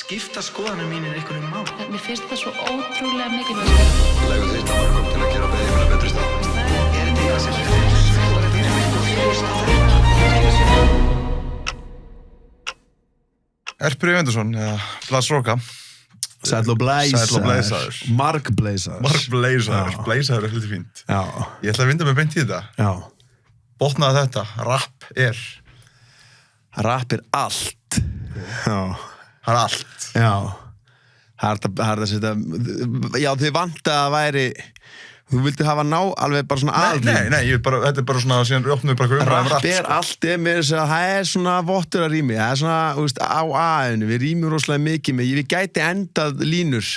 Skipta skoðanir mínir einhvern mál. Mér finnst það svo ótrúlega mikilvægt. Legðu þitt að mörgum til að gera beðið betri stað. Er þetta eitthvað sem Erpur Eyvindarsson, eða Blas Róka. Sæll og blæsaður. Margblæsaður. Margblæsaður. Blæsaður er hluti fínt. Já. Ég ætla að vinda mig beint í þetta. Já. Botnaði þetta. Rapp er. Rapp er allt. Já. Það er allt. Já. Það er það setja... Já, þið vant að væri... Þú vildi hafa alveg bara svona aðrým. Nei, þetta er bara svona, síðan opnum við bara rapp er allt, mér þess að það er svona vottur að rými, það er svona, þú veist, á A-inu, við rýmum rosalega mikið með, við gæti endað línur,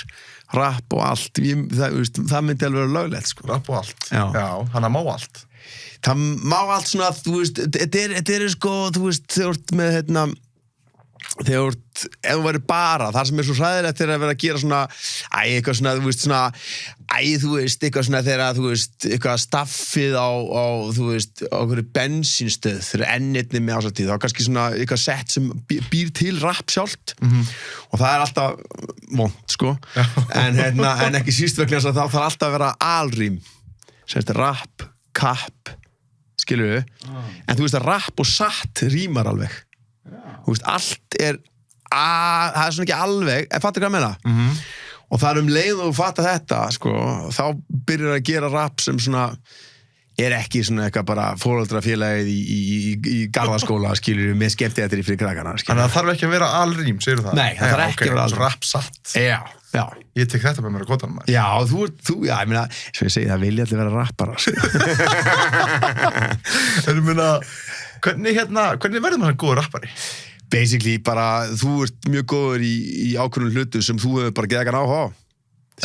rapp og allt, það myndi alveg vera löglegt, sko. Rapp og allt, já, hann má allt. Það má allt svona, þú veist, þetta er sko, þú veist, þegar ef þú verður bara, það sem er svo hræðilegt þegar að vera að gera svona, eitthvað svona, þú veist, eitthvað svona þegar, þú veist, eitthvað staffið á þú veist, á einhverju bensínstöð þegar ennirni með ásættíð, þá kannski svona eitthvað sett sem býr til rapp sjálft og það er alltaf vont, sko, en ekki síst vegna þess að það þarf alltaf að vera alrým, sem þetta rapp, kapp, skilur við, en þú veist að rapp og satt rýmar alveg. Þú veist, allt er það er svona ekki alveg, fattar hvað ég meina? Og það er leið og þú fattar þetta, sko, þá byrjar að gera rapp sem svona er ekki svona eitthvað bara foreldrafélagið í garðaskóla, skilur með skemmtiættir fyrir krakkana, skilur. Þannig að það þarf ekki að vera alrým, segirðu það? Nei, það þarf ekki að vera alrým. Rapp satt. Já. Ég tek þetta með mér að kotanum. Já, já, ég meina, svo ég segi, það vilja allir vera rappara, sko. En ég meina, hvernig verður maður góður rappari? Basically bara, þú ert mjög góður í ákveðnum hlutum sem þú hefur bara geðagan áhuga á,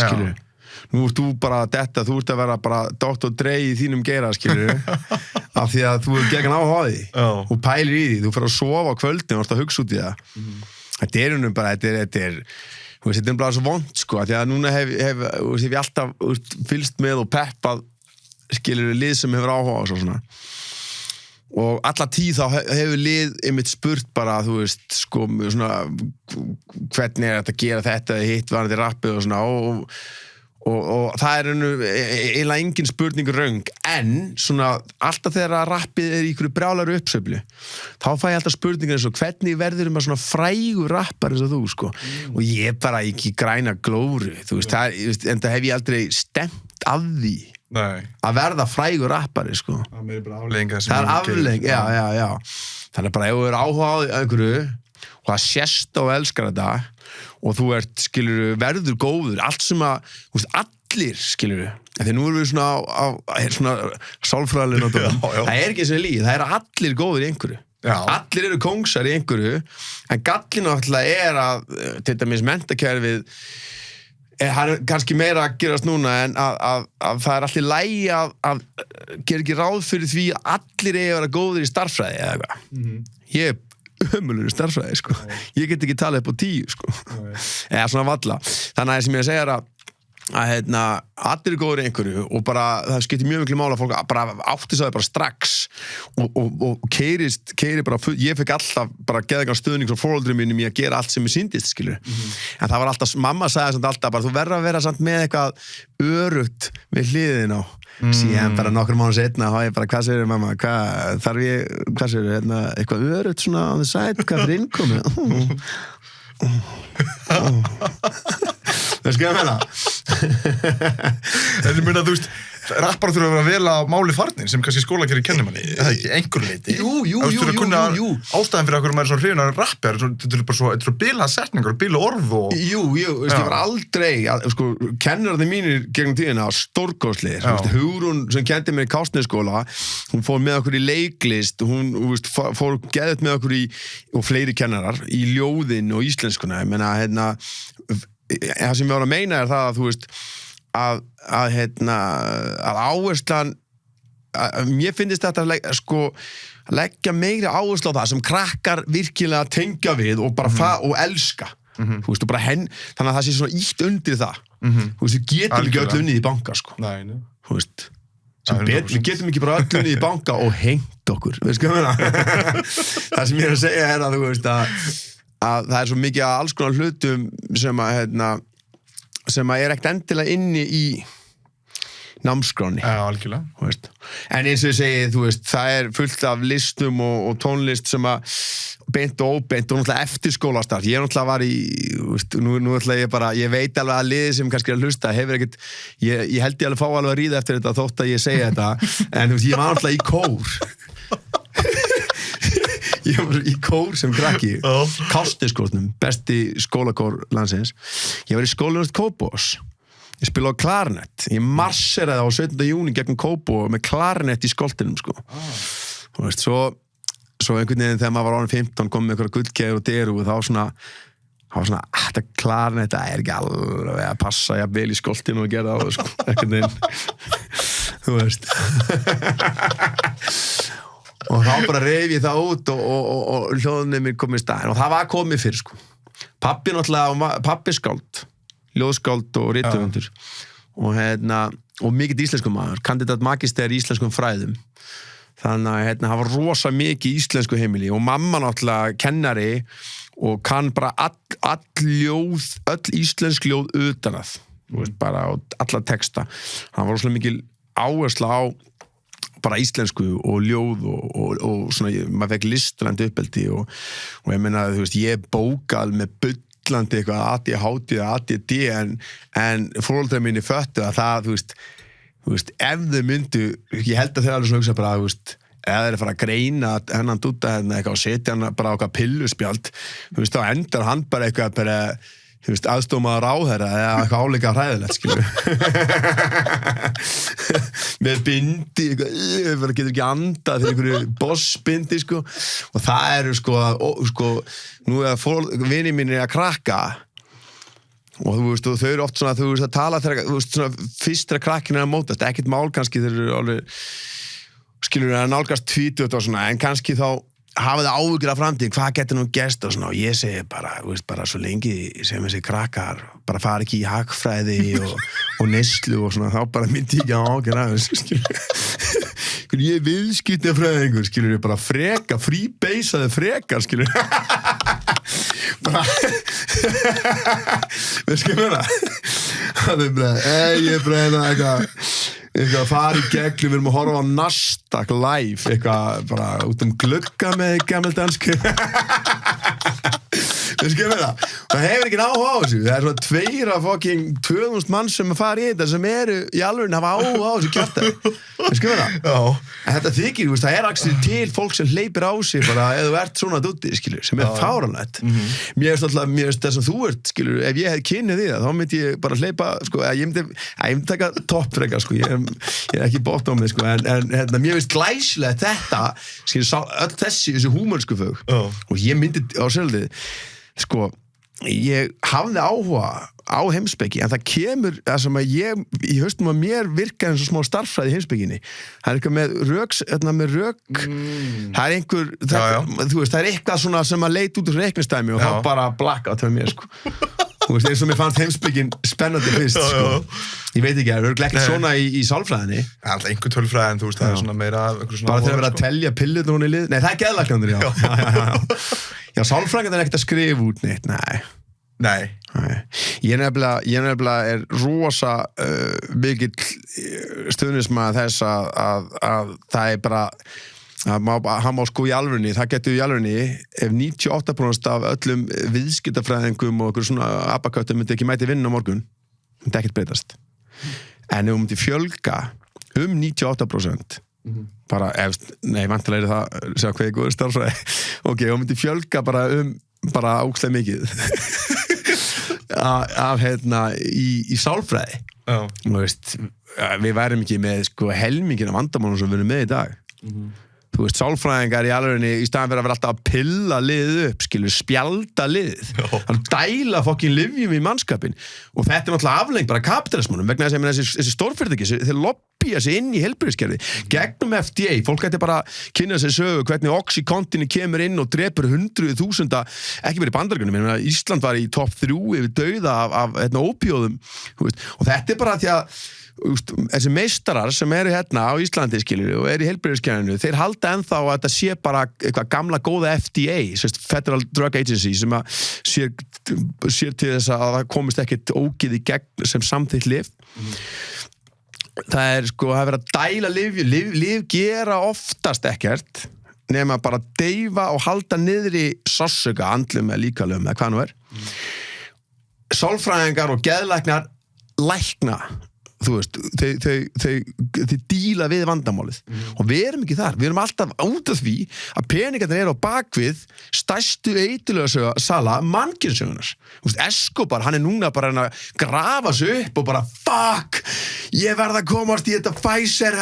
skilur. Nú ert þú bara þetta, þú ert að vera bara Dr. Dre í þínum geira, skilur, af því að þú hefur geðagan áhuga á því, og pælir í því, þú fer að sofa á kvöldin og ert að hugsa út í það. Þetta er bara, þetta er bara svo vond, sko, af því að núna hef ég alltaf fylgst með og peppað, skilur, lið sem hefur áhuga á svona. Og alla tíð þá hefur lið einmitt spurt bara, þú veist, sko, svona, hvernig þetta að gera þetta, hitt varandi rappið og svona, og það er eiginlega engin spurning röng, en svona, alltaf þegar rappið er í ykkur brjálæru uppsveiflu, þá fæ ég alltaf spurningar eins og hvernig verður maður svona frægur rappar eins og þú, sko, og ég bara ekki græna glóru, þú veist, en það hef ég aldrei stemt af því. Nei. Að verða frægur rappari, sko. Það er bara afleiðing það er afleiðing, já. Þannig bara ef þú er áhuga á einhverju og það sést og elskar þetta og þú ert, skilur, verður góður, allt sem að, þú veist, allir, skilur, þegar nú erum við svona sálfræðilega það er ekki sem líð, það er allir góður í einhverju. Já. Allir eru kóngsar í einhverju, en gallinn náttúrulega er að, til dæmis menntakerfið það er kannski meira að gerast núna en að það er allir lægi að gera ekki ráð fyrir því að allir eigi að vera góðir í starffræði eða eitthvað. Ég er ömurlegur í starffræði, sko. Ég get ekki talað upp á 10, sko. Eða svona valla. Þannig að sem ég segja að allir er góður í einhverju og bara það skiptir mjög miklu máli að fólk bara átti svo það bara strax og keiri bara, ég fekk alltaf bara geðagan stuðning frá foreldrum mínum í að gera allt sem ég sýndist, skilur. En það var alltaf, mamma sagði samt alltaf bara, þú verður að vera samt með eitthvað örugt við hliðin á. Síðan bara nokkur mánuð seinna, þá ég bara, hvað segir mamma, hvað segir eitthvað örugt svona on the side, hvað fyrir innkomi? Það skal ég meina. En ég meina, þú veist, rappar þurfa að vera vel á máli farnir sem kannski skólakerfi kennir manni, eða ekki, einhver leiti. Jú. Ástæðan fyrir okkur maður er svona hrifinn af rappi, þetta er bara svo bilað setningar, bilað orð og... Jú, ég var aldrei, sko, kennararnir mínir gegnum tíðina stórkostlegir, Hugrún sem kendi mér í Kársnesskóla, hún fór með okkur í leiklist, hún fór geðut með okkur og fleiri kennarar, í ljóðin og íslenskuna, ég meina, það sem ég var að meina er það að, þú veist, að áherslan mér finnst þetta sko leggja meiri áherslu á það sem krakkar virkilega tengja við og bara og elska þú veist, og bara þannig að það sé svona ítt undir það þú veist, við getum ekki öll unnið í banka, sko þú veist, við getum ekki bara öll unnið í banka og hengt okkur, veist hvað ég meina það sem ég er að segja er að þú veist að það svo mikið að alls konar hlutum sem að ekkert endilega inni í námskráni. Já, algjörlega. En eins og ég segi, það fullt af listum og tónlist sem að beint og óbeint og náttúrulega eftir skólastarf. Ég náttúrulega var nú ætla ég bara, ég veit alveg að liðið sem kannski að hlusta hefur ekkert, ég held ég alveg fá alveg að ríða eftir þetta þótt að ég segja þetta, en ég var náttúrulega í kór. Ég var í kór sem krakki, Kástiskórnum, besti skólakór landsins. Ég var í skólanum Kópavós. Ég spilaði á klarnett. Ég marseraði á 17. júní gegnum Kópavog með klarnett í skoltinum, sko. Þú veist, svo einhvern veginn þegar maður var orðinn 15 kom með einhverja gullkeður og deru og þá var svona, þetta klarnett það ekki alveg að passa jafnvel í skoltinu og gera það, sko. Einhvern veginn. Þú veist. Og þá bara reif ég það út og hljóðunni mér kom í staðinn og það var komið fyrr, sko. Pappi skáld, ljóðskáld og rithöfundur og mikill íslenskum maður, kandidat magister í íslenskum fræðum. Þannig að það var rosa mikið íslensku heimili og mamma náttúrulega kennari og kann bara öll íslensk ljóð utan að, bara alla texta. Það var rosa mikil áhersla á bara íslensku og ljóð og svona, maður fekk listrænt uppeldi og ég meina, ég bókað með bullandi eitthvað ADD en foreldrar mínir föttu að það, ef þau myndu, ég held að þau alveg svona hugsa bara, eða þeir að fara að greina hennan dúta eitthvað og setja hann bara á eitthvað pilluspjald, þá endar hann bara eitthvað bara aðstómaður ráðherra eða eitthvað áleika hræðilegt, skilur með bindi eitthvað, getur ekki andað fyrir einhverju bossbindi, sko og það eru, sko nú vinir mínir að krakka og og þau eru oft svona, að tala þegar, svona fyrst þegar krakkin að mótast, ekkert mál kannski þeir eru alveg, skilur að nálgast 20 og svona, en kannski þá hafið áhyggjur af framtíð, hvað getur nú gerst og svona, og ég segi bara, bara svo lengi sem þessi krakkar bara fara ekki í hagfræði og neyslu og svona, þá bara myndi ég ekki áhyggjur af þessu, skilur ég er viðskiptafræðingur, skilur ég bara freka, fríbeisaði frekar, skilur bara við skilur það er bara, ég er bara eitthvað að fara í gegn, við erum að horfa á Nasdaq live, eitthvað bara út glugga með gammeldansk við skilum það hefur ekki áhuga á þessu, það svona 2.000 mann sem að fara í þetta sem eru í alveg hafa áhuga á þessu kjafta við skilum það en þetta þykir, það actually til fólk sem hleypir á sig bara eða þú ert svona dúti, skilur, sem fáránlegt mér finnst það sem þú ert, skilur, ef ég hef kynnið því það, þá myndi ég bara hleypa, sko, ég myndi taka toppfreka, sko, ég er ekki bótt á mig, sko, en mér finnst glæsilega þetta, skilur, öll þessi húmörsku fög og ég myndi á sjálfið, sko, ég hafði áhuga á heimspeki, en það kemur það sem að ég haustum að mér virka eins og smá starffræði í heimspekinni það er eitthvað með rök það er einhver það er eitthvað svona sem að leit út úr reiknistæmi og þá bara blackout hjá mér, sko eins og mér fannst heimspekin spennandi fyrst, sko ég veit ekki, það er ekki svona í sálfræðinni alltaf einhver tölfræðin, það er svona meira bara þegar vera að telja pillur hún í lið, nei það er geðlæknandur, já sálfræðingar er ekkert að skrifa út neitt, nei. Ég nefnilega er rosa mikill stuðningsmaður þess að það er bara hann má sko í alvörunni, það getur í alvörunni ef 98% af öllum viðskiptafræðingum og einhver svona abaköttum myndi ekki mæti vinna á morgun myndi ekkert breytast en ef hún myndi fjölga 98% bara, vantilega er það segja hvað er góður starfræði ok, hún myndi fjölga bara ógeðslega mikið af í sálfræði þú veist, við værum ekki með sko helmingina vandamálum sem við erum með í dag þú veist, sálfræðingar í alvegni í staðan fyrir að vera alltaf að pilla liðið upp, skilur, spjalda liðið hann dæla fokkin lyfjum í mannskapin og þetta er náttúrulega aflengt bara kapitalismunum vegna þess að þessi stórfyrirtæki þeir lobbya sig inn í heilbrigðiskerfi gegnum FDA, fólk ætti bara kynna sér sögu hvernig Oxycontin kemur inn og drepur 100.000 ekki verið í Bandaríkjunum, en Ísland var í topp 3 yfir dauða af ópíóðum og þetta er bara því að þessi meistarar sem eru hérna á Íslandi skilur og eru í heilbrigðiskerfinu, þeir halda ennþá að þetta sé bara eitthvað gamla góða FDA, Federal Drug Agency, sem að sér til þess að það komist ekkert ógið í gegn sem samþykkt lyf. Það það verið að dæla lyf gera oftast ekkert nema bara deyfa og halda niðri sársauka, andlum eða líkamlegum eða hvað nú sálfræðingar og geðlæknar lækna, þú veist, þau díla við vandamálið og við erum ekki þar, við erum alltaf út af því að peningarnir eru á bakvið stærstu eiturlösa sala mannkynssögunar. Escobar, hann núna bara að grafa sig upp og bara fuck, ég verð að komast í þetta Pfizer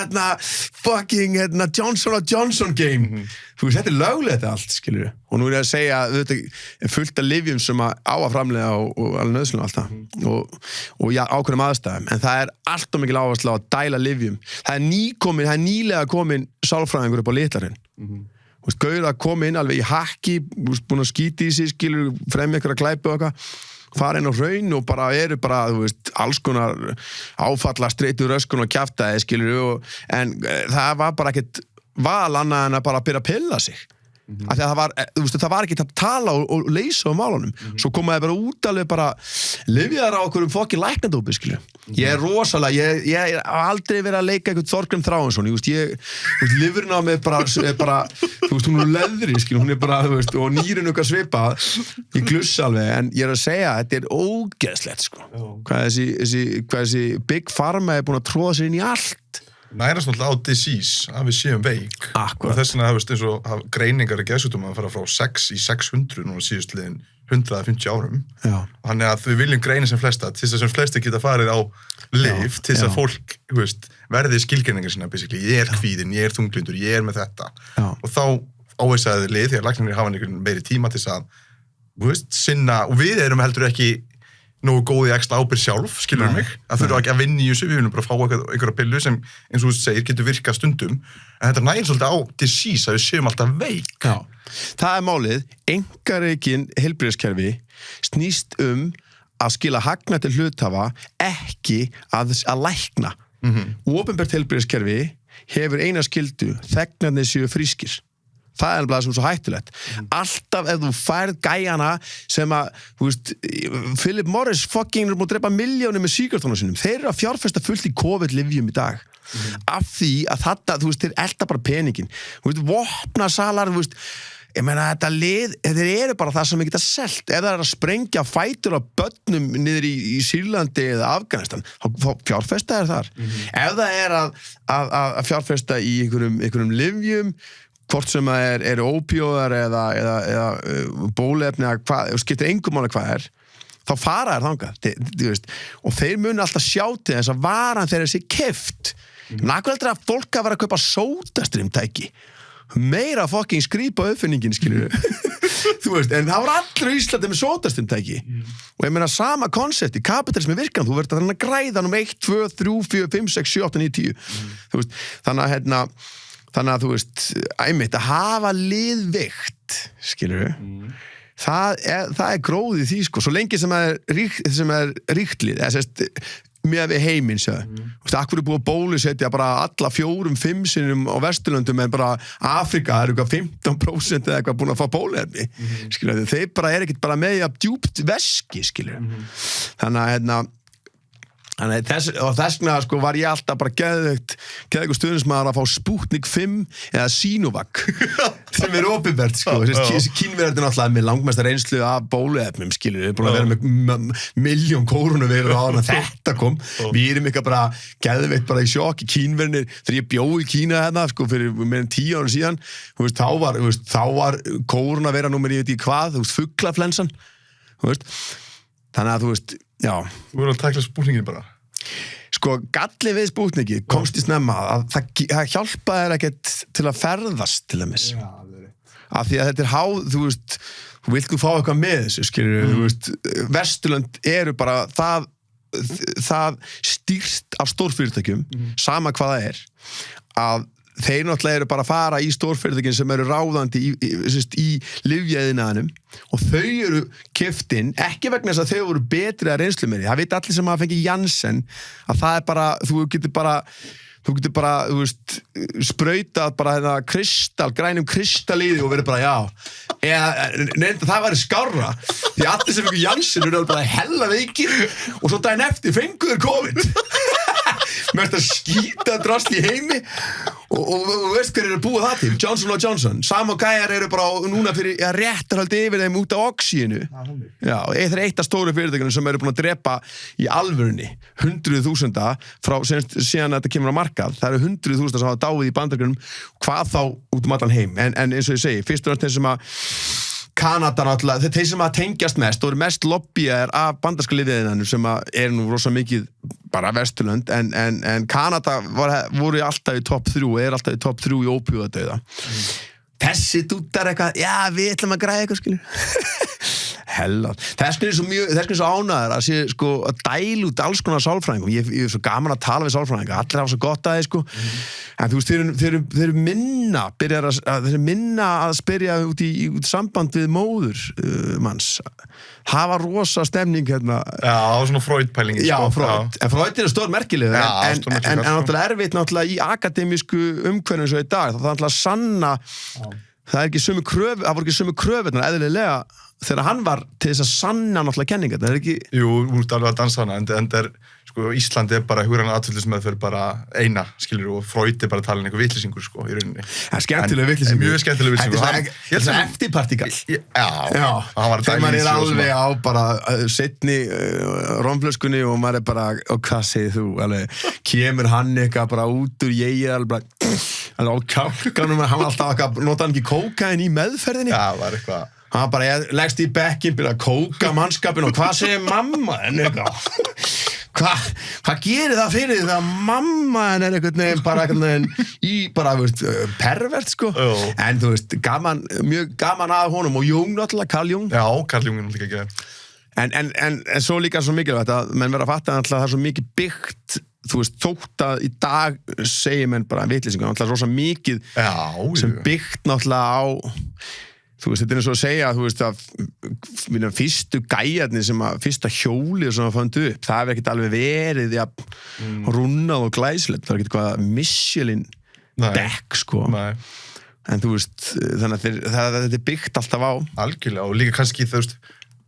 fucking Johnson & Johnson game. Þú veist, þetta löglega þetta allt, skilur við. Og nú ég að segja að þetta fullt af lyfjum sem á að framleiða og alveg nöðsynlega allt það. Og já, ákveðnum aðstæðum. En það allt of mikil áhersla á að dæla lyfjum. Það nýlega komin sálfræðingur upp á Litlarinn. Gaur að koma inn alveg í hakki, búin að skíti í sig, skilur, fremja ykkur að glæpa og eitthvað, fara inn á hraun og bara eru bara, þú veist, alls konar áfalla, streitur, röskun og kjaftaði, skilur, en það var bara ekkert val annað en að bara byrja að pilla sig. Af því að það var ekki að tala og leysa á málunum. Svo komaði bara út alveg bara lyfjaðar á okkur fokkin læknadópi, skilju. Ég rosalega, ég aldrei verið að leika eitthvað Þorgrim Þráinsson, lifurinn á mig bara, þú veist, hún leðri, skilju, hún bara, þú veist, og nýrin okkar svipað, ég glussa alveg, en ég að segja, þetta ógeðslegt, sko. Hvað þessi Big Pharma búin að tróða sér inn í allt. Nærast náttúrulega á disease, að við séum veik. Og þess vegna eins og greiningar í geðsjúkdóma að fara frá 6 í 600 núna síðust liðin 150 árum. Já. Og þannig að við viljum greina sem flesta, til þess að sem flesti geta farið á lyf, til þess að fólk, þú veist, verði skilgreiningar sinna, basically. Ég kvíðinn, ég þunglyndur, ég með þetta. Já. Og þá ávísaði lyf, því að læknarnir hafa einhvern meiri tíma til þess að, þú veist, sinna, og við erum heldur ekki nógu góð í ekstra ábyrgð sjálf, skilur mig, að þurfa ekki að vinna í þessu, við viljum bara fá einhverja pillu sem, eins og þú segir, getur virkað stundum, en þetta nægir svolítið á disease að við séum alltaf veik. Já, það málið, einkarekin heilbrigðiskerfi snýst að skila hagnað til hluthafa, ekki að lækna. Opinbert heilbrigðiskerfi hefur eina skyldu, þegnarnir séu frískir. Það alveg sem svo hættulegt. Alltaf ef þú færð gæjana sem að, þú veist, Philip Morris fucking búin að drepa milljónir með sígarettunum sinum. Þeir eru að fjárfesta fullt í COVID-lyfjum í dag. Af því að þetta, þú veist, þeir elta bara peningin. Þú veist, vopnasalar, þú veist, ég meina þetta þeir eru bara það sem við geta selt. Ef það að sprengja fætur af börnum niður í Sýrlandi eða Afganistan, þá fjárfesta þar. Ef það að fjárfesta í einhverjum lyfjum, hvort sem það eru ópíóðar eða bóluefni, skiptir engum máli hvað þá fara þær þangað, og þeir muni alltaf sjá til þess að varan þeirra sé keypt. Nákvæmlega að fólk að vera að kaupa sódastrýmtæki, meira fucking skrýpa uppfinningin, skilur þú veist, en það var allir í Íslandi með sódastrýmtæki, og ég meina sama koncept í kapitalismi virkan, þú verður að græða 1, 2, 3, 4, 5, 6, 7, 8, 9, 10 þú veist, þannig að þú veist, einmitt að hafa liðveikt, skilur það gróðið því, sko, svo lengi sem er ríkt lið, eða sérst með við heiminn, akkur búið að bólusetja bara alla 4-5 sinnum á Vesturlöndum, en bara Afrika er eitthvað 15% eða eitthvað búin að fá bóluefni, skilur, þeir bara ekkert bara með að djúpt veski, skilur Þannig þess vegna sko, var ég alltaf bara geðveikur stuðningsmaður að fá Sputnik 5 eða Sinovac sem opinbert sko. Kínverðin náttúrulega með langmesta reynslu af bóluefnum, skilur við búin að vera með milljón kórónuveirur á þannig að þetta kom, við erum eitthvað bara geðveikt bara í sjokk í Kínverðinir þegar ég bjó í Kína hérna sko, fyrir meira en 10 árum síðan, þá var kórónuveira númer ég veit ekki hvað, fuglaflensan, þannig að þú veist, já. Þú verður að tækla Sputnikinn bara. Sko, galli við Sputniki komst í snemma að það hjálpa þér ekkert til að ferðast til dæmis. Já, af því að þetta háð, þú veist, vilt þú fá eitthvað með þessu, skilur, þú veist, Vesturlönd eru bara það stýrt af stórfyrirtækjum, sama hvað það að þeir náttúrulega eru bara að fara í stórfyrirtækin sem eru ráðandi í lyfjaiðnaðinum og þau eru keyptin, ekki vegna þess að þau voru betri að reynslu með því, það veit allir sem hafa fengið Janssen að það er bara, þú getur bara, þú veist, sprautað bara grænum kristallíði og verið bara, já, eða það væri skárra, því allir sem fengu Janssen eru bara hella veikir og svo daginn eftir fenguður COVID. Mest að skýta drasl í heimi og veist hver eru búið það til? Johnson & Johnson. Sama gæjar eru bara núna fyrir réttarhaldi yfir þeim út á oxíinu. Já, það eitt af stóru fyrirtækjunum sem eru búin að drepa í alvörunni 100.000 frá síðan þetta kemur á markað. Það eru 100.000 sem hafa dáið í Bandaríkjunum, hvað þá út allan heim. En eins og ég segi, fyrst og næst þeir sem að Kanada náttúrulega, þeir sem að tengjast mest og eru mest lobbyaðir af bandarska lyfjaiðnaðinum sem að er nú rosa mikið bara Vesturlönd, en Kanada voru alltaf í topp 3 og er alltaf í topp 3 í ópíóðadauða. Þessi dúttar eitthvað, já, við ætlum að græða eitthvað, skilur. Hella. Þess vegna er svo ánægður að sé, sko, að dæla út alls konar sálfræðingum. Ég er svo gaman að tala við sálfræðinga, allir hafa svo gott að þeir, sko. En þú veist, þeir eru minna að spyrja út í samband við móður manns. Það var rosa stemning hérna. Já, svona Freud-pælingin. Já, Freud. En Freud er stór merkilegur. En náttúrulega erfitt náttúrulega í akademísku umhverfinu svo í dag. Það er náttúrulega sanna, það er ekki sömu kröfu, það voru ekki sömu kröfurnar eðlilega þegar hann var til þess að sanna náttúrulega kenningar, það er ekki... Jú, út alveg að dansa hana, en er, sko, Íslandi er bara hugræna atferlismeðferð bara eina, skilur, og Freud er bara talin einhver vitleysingur, sko, í rauninni. Það er skemmtileg vitleysingur. Mjög skemmtileg vitleysingur. Það er eftirpartikall. Já, hann var þegar maður er alveg á bara seinni rómflöskunni og maður er bara, og hvað segir þú, alveg, kemur hann eitthvað bara út úr ég alveg á kálkanum, hann var alltaf að nota hann ekki kókain í meðferðinni. Já, var eitthvað. Hann bara leggst í bekkinn, byrja að kóka mannskapin og hvað segir mamma en eitthvað? Hvað gerir það fyrir því að mamma en er einhvern veginn bara einhvern veginn í bara, veist, pervert, sko. En þú veist, mjög gaman að honum og Jung náttúrulega, Carl Jung. Já, Carl Jung er náttúrulega ekki. En svo líka svo mikilvægt að menn vera að fatta að það er svo mikið byggt, þú veist, þótt að í dag segir menn bara vitleysingur, náttúrulega rosa mikið sem byggt náttúrulega á. Þú veist, þetta er eins og að segja, þú veist, að fyrstu gæjarnir fyrsta hjólið sem að fandu upp, það hefur ekkert alveg verið rúnnað og glæsilegt, það er ekkert eitthvað Michelin dekk, sko. Nei. En þú veist, þannig að þetta er byggt alltaf á. Algjörlega, og líka kannski, þú veist,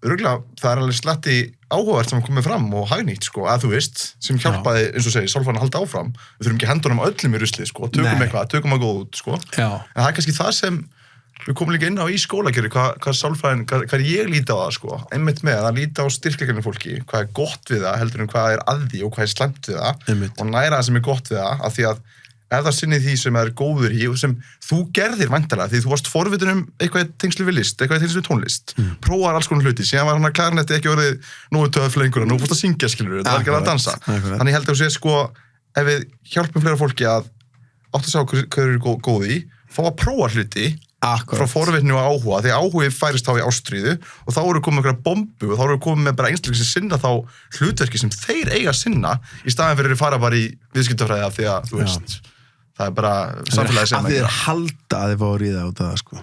örugglega, það er alveg slatti áhugavert sem komið fram og hagnýtt, sko, að þú veist, sem hjálpaði, eins og segir, sálfræðin að halda áfram. Við þurfum ekki hendunum öllum í ruslið, sko, tökum að góð út, sko. Já. En það er kannski það sem við komum líka inn á í skólakerfi, hvað sálfræðin, hvað ég líti á það, sko, einmitt með að líta á styrkleikarnir fólki, hvað er gott við það, heldur hvað er að því og hvað er slæmt við það, og næra það sem er gott við það, af því að ef það sinnið því sem er góður í og sem þú gerðir væntanlega, því þú varst forvitin eitthvað tengslu við list, eitthvað tengslu við tónlist, prófaðar alls konar hluti, síðan var hann að klarinetti ekki orðið nógu töff lengur og nú fórst að syngja, skilur það er ekki að dansa. Þannig ég held að þú sé, sko, ef við hjálpum fleira fólki að átt að sjá hvað eru góð í, fá að prófa hluti frá forvitni og áhuga, því áhugi færist þá í ástríðu og þá eru komið einhverja bombu og þá eru komið með bara einstaklega sem sinna þá hlutverki sem þeir eiga að sinna í staðin fyrir að fara bara í viðskiptafræði af því að, þú veist, það er bara samfélagið sem að þið halda að þið fá að ríða út af það, sko.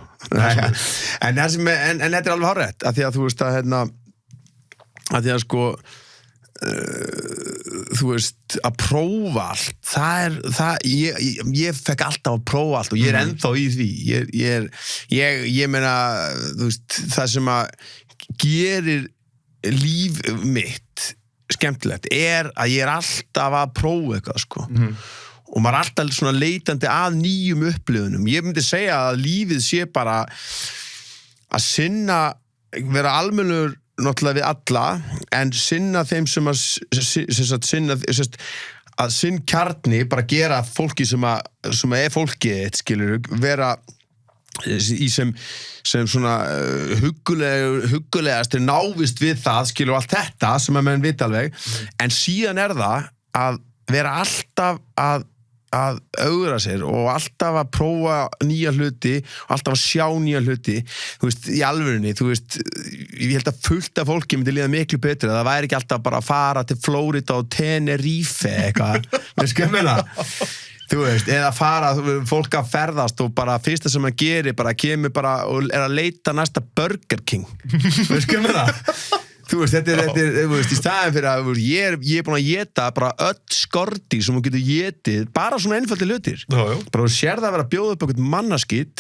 En þetta er alveg hárrétt, af því að þú veist að, af því að, sko, þú veist, að prófa allt, ég fekk alltaf að prófa allt og ég er ennþá í því, ég meina, þú veist, það sem að gerir líf mitt skemmtilegt er að ég er alltaf að prófa eitthvað, sko. Og maður er alltaf svona leitandi að nýjum upplifunum. Ég myndi segja að lífið sé bara að sinna, vera almennur náttúrulega við alla, en sinna þeim sem að sinna, að sinn kjarni, bara gera fólki sem er fólkið, skilur, vera í sem svona huggulegast návist við það, skilur, allt þetta sem að menn vita alveg, en síðan er það að vera alltaf að augra sér og alltaf að prófa nýja hluti og alltaf að sjá nýja hluti, þú veist, í alvörunni, þú veist, ég held að fullt af fólki myndi líða miklu betur, það væri ekki alltaf bara að fara til Flórida og Tenerife eitthvað, veist hvað ég meina? þú veist, eða fara fólk að ferðast og bara fyrsta sem að gerir bara kemur bara og að leita næsta Burger King veist hvað með það? Þú veist, þetta er þú veist, í staðin fyrir að ég er búin að éta bara öll skorti sem þú getur étið, bara svona einfaldi hlutir bara þú sér það að vera að bjóða upp eitthvað mannaskitt,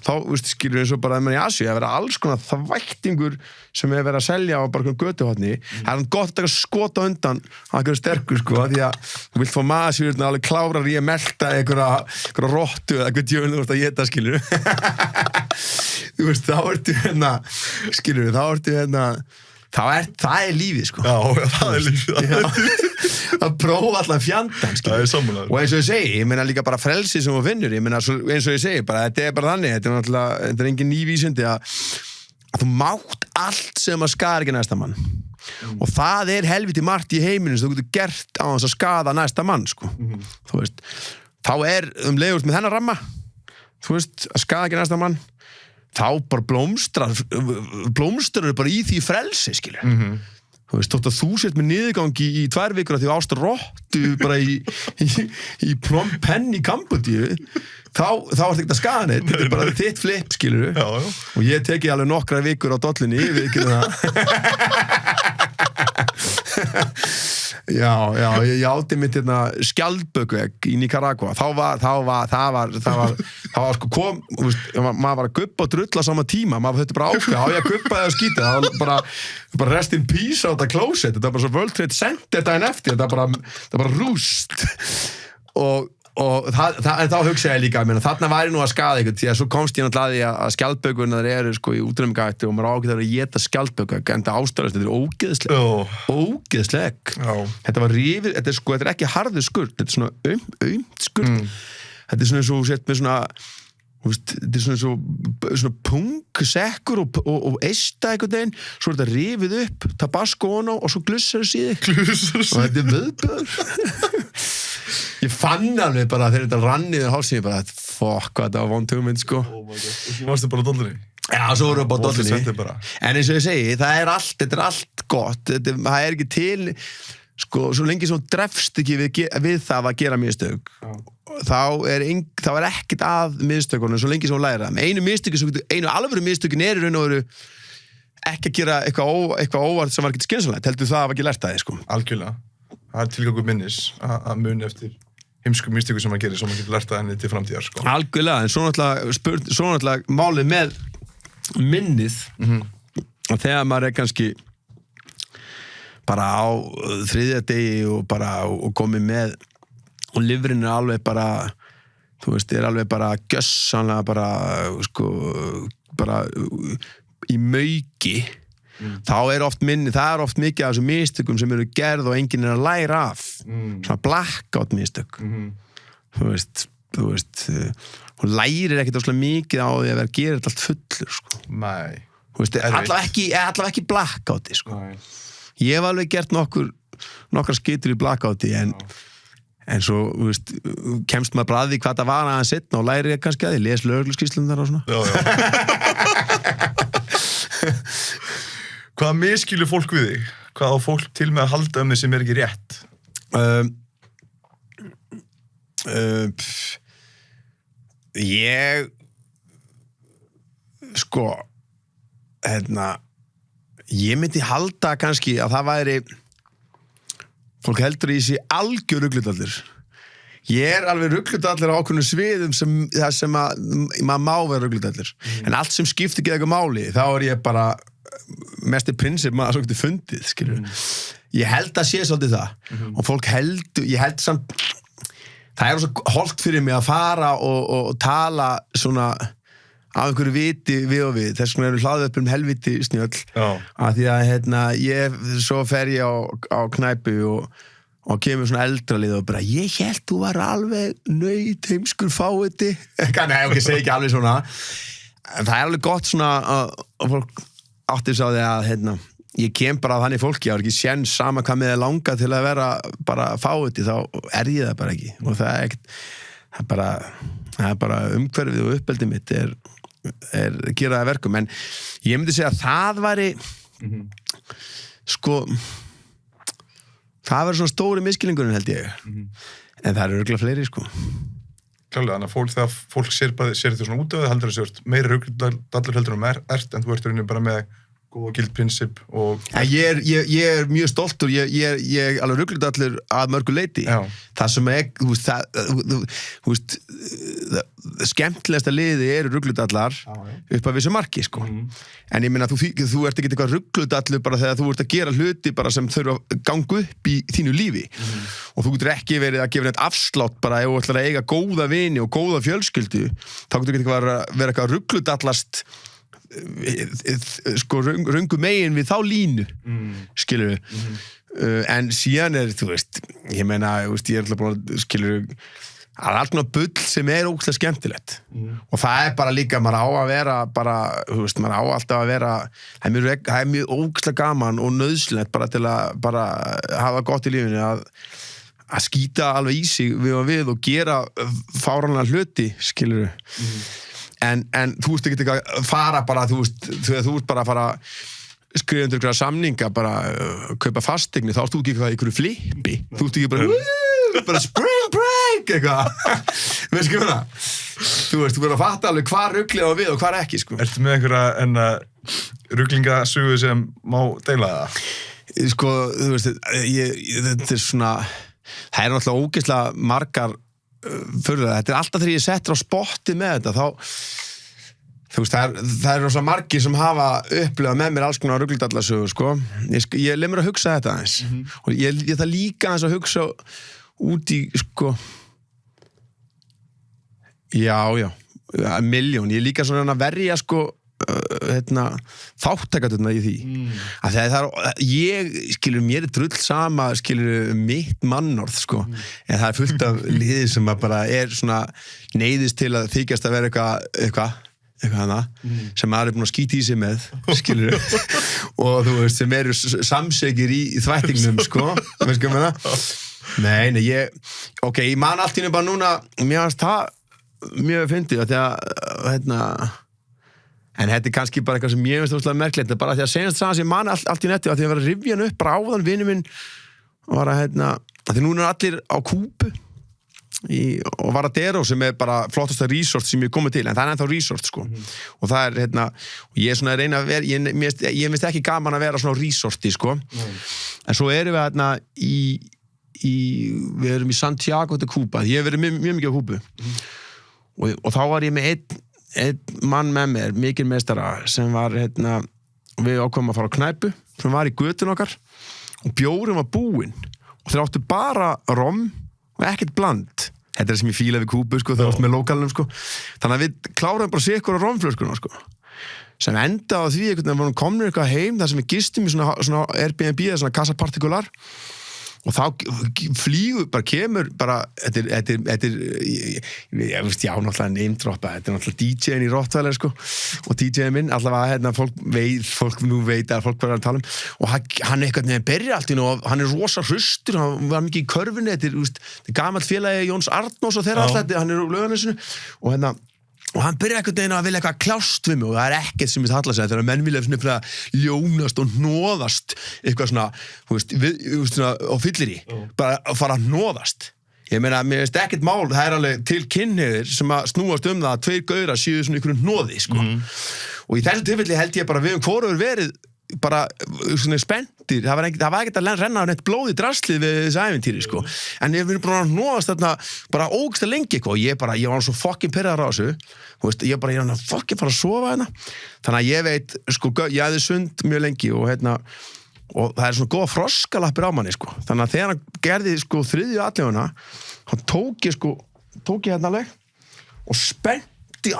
þá, veist, skilur eins og bara í Asíu, að vera alls konar þvættingur sem er verið að selja á bara götuhotni, það er gott að taka skot á undan að eitthvað sterkur, sko, því að þú vilt fá maður alveg klárar í að melta eitthvað rottu eða eitthvað djöfn þú veist að éta, skilur þú veist, þá ertu það er lífið, sko. Já, það er lífið. Að prófa allan fjandann, það er sammála. Og eins og ég segi, ég meina líka bara frelsi sem þú finnur, ég meina eins og ég segi, bara, þetta er bara þannig, þetta er engin nývísindi að þú mátt allt sem að skada ekki næsta mann. Og það er helviti margt í heiminu sem þú getur gert á þess að skada næsta mann, sko. Þú veist, þá er leiðust með þennan ramma, þú veist, að skada ekki næsta mann, þá bara blómstrar bara í því frelsi, skilur. Þú veist, þótt að þú sért með niðurgangi í 2 vikur því ást rottu bara í Phnom Penh í Kambodíu, þá ertu ekkert að skaða neitt, þetta er bara þitt flip, skilur. Já. Og ég teki alveg nokkra vikur á dollinni, við ekki það. Já, ég játi mitt skjaldbökuegg í Nicaragua. Það var sko kom, maður var að guppa og drulla sama tíma, maður þetta bara ákveða, á ég að guppa eða skýta, það var bara rest in peace á þetta closet, þetta var bara svo World Trade Center daginn eftir, það var bara rúst og en þá hugsa ég líka, þarna væri nú að skaða eitthvað, því að svo komst ég náttúrulega að skjaldbökurnar eru sko í útrýmingahættu og maður ágæður að éta skjaldböku, en það ástæðast, þetta er ógeðsleg. Þetta var rifið, þetta er ekki harður skurt, þetta er svona aumt skurt. Þetta er svona eins og sett með svona, þetta er svona pungsekkur og eista einhvern veginn, svo er þetta rifið upp, tabasco og svo glussar síði. Og þetta er viðbjörn. Ég fann alveg bara þegar þetta rann niður hálsinn, bara, fuck, hvað þetta var vond hugmynd, sko. Þú varstu bara á dollinni? Já, svo voru við bara á dollinni. En eins og ég segi, þetta er allt gott, það er ekki til, sko, svo lengi sem þú drefst ekki við það að gera mistök, þá er ekkert að mistökunum, svo lengi sem þú læra það. Einu alvöru mistökin er í raun og veru ekki að gera eitthvað óvart sem var ekki skynsamlegt, heldur það að ekki lært það, sko. Algjörlega. Það er tilgangur minnis að muni eftir heimsku mistöku sem að gera, svo maður getur lært það henni til framtíðar, sko. Algjörlega, en svo náttúrulega málið með minnið, að þegar maður er kannski bara á 3. degi og komið með, og lifrin er alveg bara, þú veist, er alveg bara gjössanlega bara, sko, bara í mauki, þá er oft minni, það er oft mikið af þessum mistökum sem eru gerð og enginn er að læra af, svona blackout mistök. Þú veist, hún lærir ekkert óslega mikið á því að vera að gera þetta allt fullur, sko. Nei. Þú veist, allavega ekki blackouti, sko. Nei. Ég hef alveg gert nokkra skitur í blackouti, en svo, þú veist, kemst maður bara að því hvað það var aðeins setna og lærir ég kannski að því, les lögregluskýrslum þar og svona. Já. Hvað miskilur fólk við þig? Hvað á fólk til með að halda þig sem er ekki rétt? Ég sko ég myndi halda kannski að það væri fólk heldur í sig algjör rugludallir. Ég er alveg rugludallir á ákveðnum sviðum það sem að maður má vera rugludallir, en allt sem skiptir ekki eitthvað máli, þá er ég bara mesti prinsip maður svo getur fundið, skilur. Ég held að sé svolítið það, og fólk ég held samt, það er svo holdt fyrir mig að fara og tala svona af einhverju viti við og við, þess vegna eru hlaðið upp helviti snjöll, að því að svo fer ég á knæpu og kemur svona eldralið og bara, ég held þú var alveg nöyt heimskur fáiði. Nei, ok, segi ekki alveg svona, en það er alveg gott svona að fólk áttir sá því að ég kem bara að þannig fólki, ég var ekki séns sama hvað með langa til að vera bara fáiði, þá er ég það bara ekki, og það er bara umhverfið og uppeldið mitt er gera það verkum, en ég myndi segja að það væri sko það væri svona stóri miskilningurinn, held ég, en það eru örugglega fleiri, sko. klálega, þannig að þegar fólk sér þetta svona út af það, heldur að það meiri rugludallur heldur en en þú ert rauninni bara með góð og gild prinsip og... Ég er mjög stoltur, ég alveg rugludallur að mörgu leyti. Já. Það sem þú veist, skemmtilegasta liði eru rugludallar upp að vissu marki, sko. En ég meina, þú ert ekki eitthvað rugludallur bara þegar þú ert að gera hluti bara sem þurfa að ganga upp í þínu lífi. Og þú getur ekki verið að gefa neitt afslátt bara ef þú ætlar að eiga góða vini og góða fjölskyldu, þá getur ekki vera eitthvað rugludallast sko röngu megin við þá línu skilur en síðan þú veist ég meina, ég er alltaf bara skilur það er alltaf bull sem er ógeðslega skemmtilegt og það bara líka, maður á að vera bara, maður á alltaf að vera það er mjög ógeðslega gaman og nauðsynlegt bara til að bara hafa gott í lífinu að skýta alveg í sig við og gera fáránlega hluti skilur En þú veist ekki að fara bara, þú ert bara að fara skrifa undir ykkur samninga, bara kaupa fastegni, þá ert þú ekki eitthvað í ykkur flippi, þú ert ekki bara spring break, eitthvað. Veist ekki það? Þú verður að fatta alveg hvað ruglið á við og hvað ekki, sko. Ertu með einhverja ruglingasögu sem má deila það? Sko, þú veist, þetta er svona, það er náttúrulega ógeðslega margar þetta er alltaf þegar ég settur á spotti með þetta, þá þú veist, það er rosa margir sem hafa upplifað með mér alls konar rugludallasögur, sko. Ég leið mér að hugsa þetta aðeins og ég það líka aðeins að hugsa út í, sko já, miljón, ég líka svona að verja, sko þáttakaturna í því að það ég, skilur, mér er drull sama, skilur, mitt mannorð, sko, en það er fullt af liði sem bara er svona neyðist til að þykjast að vera eitthvað hana, sem maður er búin að skýta í sig með, skilur og þú veist, sem eru samsegir í þvættingnum, sko veist hvað með það? Nei, ég man allt í henni bara núna, mér finnst það mjög fyndið að því að, en þetta er kannski bara eitthvað sem ég finnst óslega merkilegt, bara því að senast sagðan sem man allt í netti og því að vera að rifja hann upp, bara áðan vinur minn var að, því núna er allir á Kúbu og Varadero sem er bara flottasta resort sem ég komið til, en það er ennþá resort, sko og það er, og ég er svona að reyna að vera, ég finnst ekki gaman að vera svona resorti, sko en svo erum við við erum í Santiago de Cuba, ég hef verið mjög mikið á Kúbu og þá var ég með einn mann með mér, mikil meistara sem var, við ákvæmum að fara á knæpu sem var í götun okkar og bjórum var búinn og þeir áttu bara rom og ekkert bland, þetta er sem ég fíla við Kúbu, sko, þeir áttu með lokalunum, sko þannig að við klárum bara sikkur á romflöskuna, sko sem enda á því, við vorum komnir eitthvað heim þar sem við gistum í svona Airbnb eða svona Casa Particular og þá kemur bara þetta er ég veist, já, náttúrulega name-droppa, þetta er náttúrulega DJ-in í Rottweiler, sko og DJ-in minn, allavega, fólk nú veit að fólk verður að tala og hann eitthvað nefn berja allt í nú og hann er rosa hraustur, hann var mikið í körfunni, þetta er gamalt félagi Jóns Arnórs og þeirra alltaf, hann er úr Laugarnesinu og hann byrjaði eitthvað neina að vilja eitthvað klást við mig og það er ekkert sem ég þalla sig þegar menn vilja svona ljónast og hnoðast eitthvað svona, þú veist svona, og fyllir í, bara að fara að hnoðast ég meina, mér veist ekkert mál það er alveg til kynhneigðir sem að snúast það að tveir gaurar séu svona ykkur hnoði, sko og í þessu tilfelli held ég bara við hvoruður verið bara svona spenntir, það var ekkert að renna neitt blóð í draslið við þessi ævintýri, sko en við erum bara að hnoðast þarna bara ógeðslega lengi, sko, ég var svo fucking pirraður á þessu, þú veist, ég var að fucking fara að sofa hérna, þannig að ég veit, sko, ég hefði sund mjög lengi og og það er svona góða froskalappir á manni, sko, þannig að þegar hann gerði, sko, þriðju atlöfuna, hann tók ég hérna alveg og spennti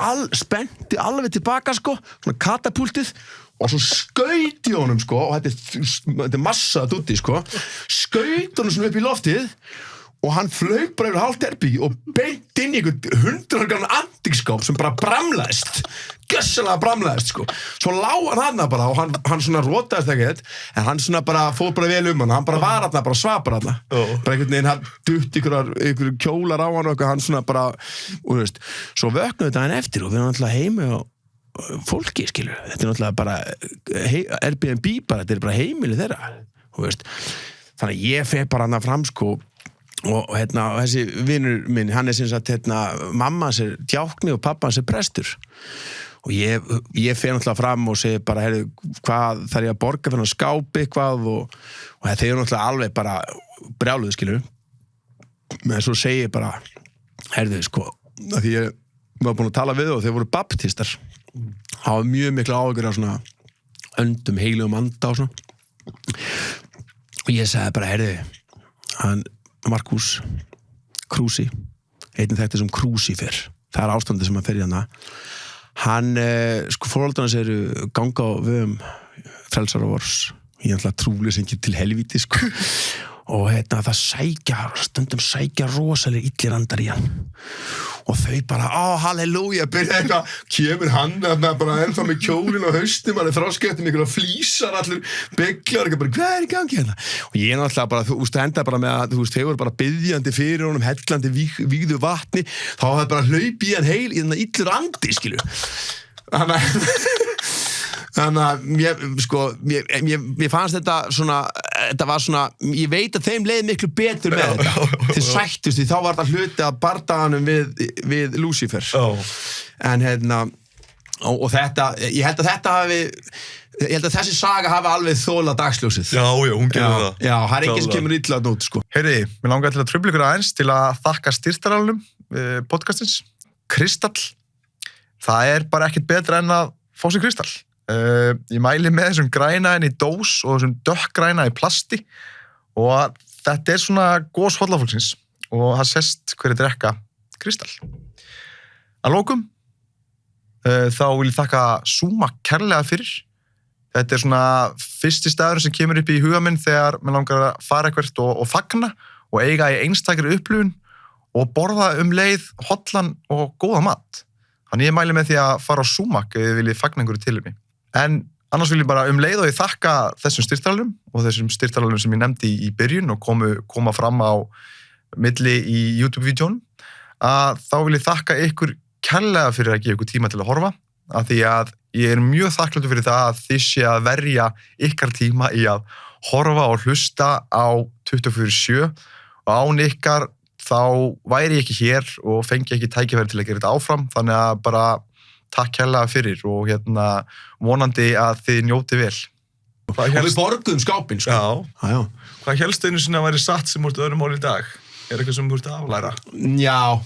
alveg tilbaka, sko, svona katapultið og svo skaut í honum, sko, og þetta er massa dúti, sko, skaut honum svona upp í loftið og hann flaug bara yfir hálft herbergi og beint inn í einhvern 100 grann antikskáp sem bara bramlaðist, gjössalega bramlaðist, sko. Svo lá hann bara og hann svona rótaðist ekkert, en hann svona bara fór bara vel hann bara var þarna, bara svaf bara þarna. Bara einhvern veginn, hann dutt ykkur kjólar á hann og hann svona bara, og þú veist, svo vöknuðu þetta hann eftir og við erum alltaf heimi og fólki, skilur, þetta er náttúrulega bara Airbnb bara, þetta er bara heimili þeirra, þú veist þannig að ég fer bara hann fram, sko og þessi vinur minn, hann sem sagt mamma hans djákni og pappa hans prestur og ég fer náttúrulega fram og segi bara, heyrðu, hvað þarf ég að borga fyrir að skápa eitthvað og þeir eru náttúrulega alveg bara brjáluðu, skilur men svo segi ég bara, heyrðu, sko að því ég var búin að tala við og þeir voru baptistar hafa mjög mikla áhyggjur af svona öndum, heilugum anda og svona og ég sagði bara, heyrðu hann Markus Krúsi einnig þetta sem Krúsifer það ástandið sem hann fer í hana hann, sko foreldrarnir eru ganga á vöðum frelsarávors ég ætla að trúlega sem ekki til helvíti sko og það stundum sækja rosalega illir andar í hann og þau bara, halleluja byrja eitthvað, kemur hann bara ennþá með kjólinn og haustum hann þroskað með einhverja flísar allir bygglar, bara, hvað í gangi hérna og ég náttúrulega bara, þú veist, enda bara með að þau voru bara biðjandi fyrir honum hellandi vígðu vatni, þá hafði bara hlaup í hann heil í þennan illur andi, skilur þannig að mér fannst þetta var svona, ég veit að þeim leið miklu betur með þetta þeir sættust því þá var þetta hluti að bardaganum við Lucifer en og þetta, ég held að þessi saga hafi alveg þólað dagsljósið já, hún gerði það já, það er ekki sem kemur illa að nót sko. Heyri, mér langar til að trufla ykkur aðeins til að þakka styrktaralunum podcastins, Kristall það er bara ekkert betra en að fá sér Kristall ég mæli með þessum græna í dós og þessum dökkgræna í plasti og þetta er svona gos hollafólksins og það sést hverju drekka Kristall að lokum þá vil ég þakka Súma kærlega fyrir þetta er svona fyrsti staður sem kemur upp í huga minn þegar mér langar að fara eitthvað og fagna og eiga í einstakri upplifun og borða leið hollan og góða mat þannig ég mæli með því að fara á Súmak ef þið viljið fagna einhverju tilefni en annars vil ég bara leið og ég þakka þessum styrktaralunum og þessum styrktaralunum sem ég nefndi í byrjun og koma fram á milli í YouTube-vídeónum að þá vil ég þakka ykkur kærlega fyrir að gefa ykkur tíma til að horfa af því að ég er mjög þakkláttur fyrir það að þið sé að verja ykkar tíma í að horfa og hlusta á 24/7 og án ykkar þá væri ég ekki hér og fengi ekki tækifæri til að gera þetta áfram þannig að bara takk kærlega fyrir og vonandi að þið njóti vel og við borgum skápinn sko. Já. Hvað hélst einu sinni að væri satt sem úrstu öðrum máli í dag? Er eitthvað sem úrstu að aflæra? Já,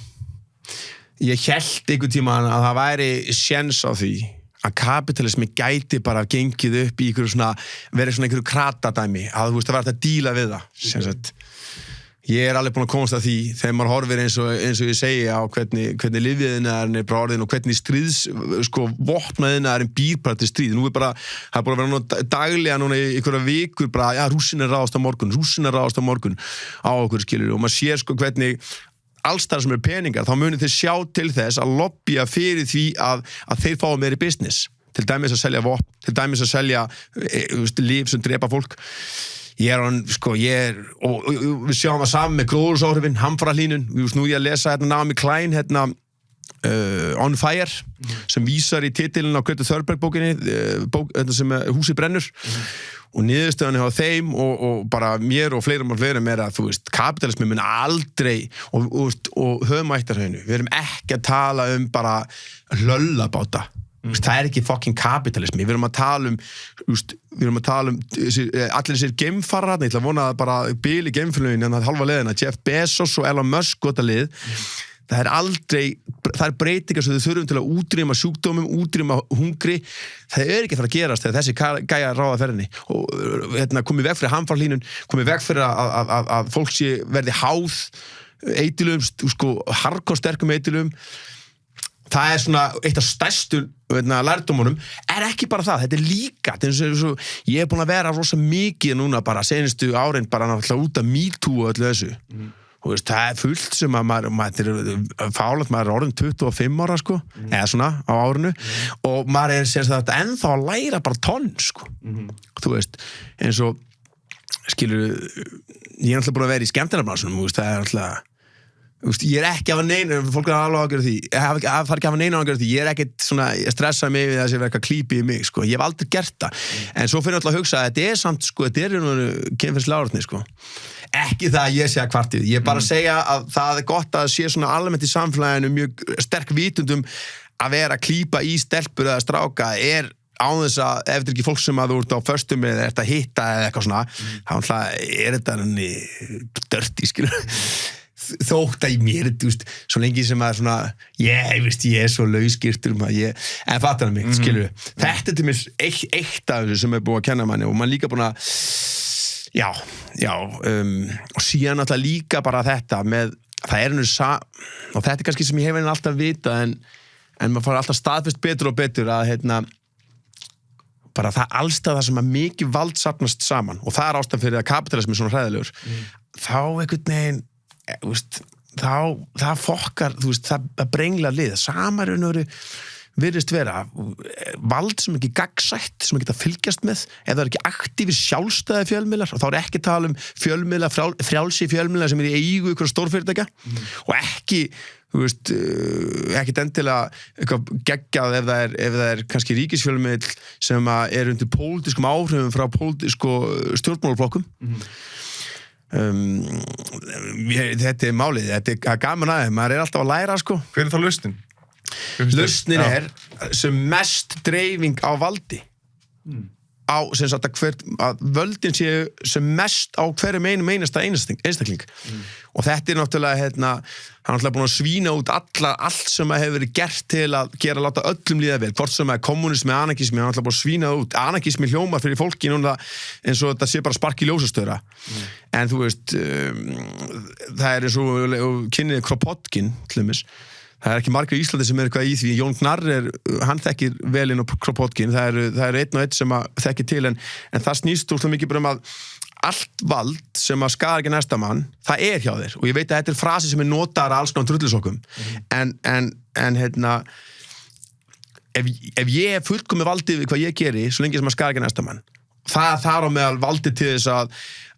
ég hélt einhvern tímann að það væri séns á því að kapitalismi gæti bara gengið upp í verið svona einhverju kratadæmi að þú veist að vera að díla við það ég er alveg búin að komast að því þegar maður horfir eins og ég segi á hvernig lyfjaðinaðurinn er bara orðin og hvernig stríðs, vopnaðinaðurinn býr bara til stríð. Nú það er búin að vera daglega núna í einhverja vikur bara, já, Rússarnir ráðast á morgun á okkur skilur og maður sér hvernig allstar sem eru peningar, þá munið þeir sjá til þess að lobbya fyrir því að þeir fái meiri business. Til dæmis að selja vopn, til dæmis að selja lyf sem drepa fólk. Og við sjáum það saman með gróðursáhrifin, hamfarahlýnun, nú ég að lesa Naomi Klein, On Fire, sem vísar í titilin á Greta Thunberg bókinni, sem Húsið brennur, og niðurstöðan hjá þeim og bara mér og fleirum er að, kapitalismi mun aldrei, og höfumættarhraunu, við erum ekki að tala bara löllabáta. Það er ekki fucking kapitalismi, við erum að tala um allir þessir geimfarar, ég ætla að vona að bara bíl í geimflugin en það halva leiðina, Jeff Bezos og Elon Musk gota lið, það er breytingar sem þau þurfum til að útrýma sjúkdómum, útrýma hungri, það er ekki að fara að gerast þegar þessi gæja ráða ferðinni og komið veg fyrir hamfarhlýnun, komið veg fyrir að fólk sé verði háð eitilum, hardcore sterkum eitilum. Það er svona eitt af stærstu lærdómunum, er ekki bara það, þetta er líka, ég er búin að vera rosa mikið núna bara senustu árin bara náttúrulega út af MeToo og öllu þessu. Það er fullt sem að maður er fálægt, maður er orðin 25 ára sko, eða svona á árinu og maður er sem sagt ennþá að læra bara tonn sko. Þú veist, eins og skilur, ég er náttúrulega búin að vera í skemmtinnarbransunum, það er náttúrulega ég ekki að hafa neina, fólk alveg ágjörð því, það ekki að hafa neina ágjörð því, ég ekkert svona, ég stressa mig við að sé verið eitthvað klípi í mig, sko, ég hef aldrei gert það, en svo fyrir alltaf að hugsa að þetta samt, sko, þetta kynferðislega áreitni, sko, ekki það að ég sé að kvartið, ég bara segja að það gott að sé svona almennt í samfélaginu mjög sterk vitundum að vera að klípa í stelpur eða stráka án þess að ef þetta ekki fólk sem að þú ert á föstum eða ert að hitta eða eitthvað svona, þá þetta henni dirty, skilur þótt að mér, svo lengi sem að svona, ég svo lausgirtur en fattar það mig, skilur þetta til mér eitt af þessu sem búið að kenna manni og mann líka búin að og síðan alltaf líka bara þetta með, það og þetta kannski sem ég hef alltaf vita en maður fara alltaf staðfest betur og betur að bara það allstað það sem að mikið vald safnast saman og það ástæðan fyrir að kapitalismi svona hræðilegur þá einhvern veginn það fokkar, það brenglar lið sama virðist vera vald sem ekki gagnsætt sem ekki að fylgjast með ef það ekki aktífir sjálfstæði fjölmiðlar og þá ekki tala fjölmiðla, frjálsi fjölmiðla sem í eigu ykkur stórfyrirtækja og ekki ekkert endilega eitthvað geggjað ef það kannski ríkisfjölmiðl sem undir pólitískum áhrifum frá stjórnmálaflokkum þetta málið, þetta gaman aðeins maður alltaf að læra, sko. Hver þá lausnin? Lausnin sem mest dreifing á valdi á, sem sagt að völdin séu sem mest á hverjum einasta einstakling og þetta náttúrulega hann náttúrulega búin að svína út allt sem hefur verið gert til að láta öllum líða vel, hvort sem kommunismi, anarkismi, hann náttúrulega búin að svína út anarkismi hljómar fyrir fólki núna eins og þetta sé bara spark í ljósastöra en þú veist það eins og kynniði Kropotkin til dæmis. Það ekki margir í Íslandi sem eitthvað í því. Jón Gnarr hann þekkir vel inn á Kropotkin. Það eru einn og einn sem þekkir til en það snýst úrslega mikið bara að allt vald sem að skadar ekki næsta mann, það hjá þér. Og ég veit að þetta frasi sem notaður alls konar drullusokkum. En ef ég hef fullkomið valdið við hvað ég geri, svo lengi sem að skadar ekki næsta mann. Það á meðal valdið til þess að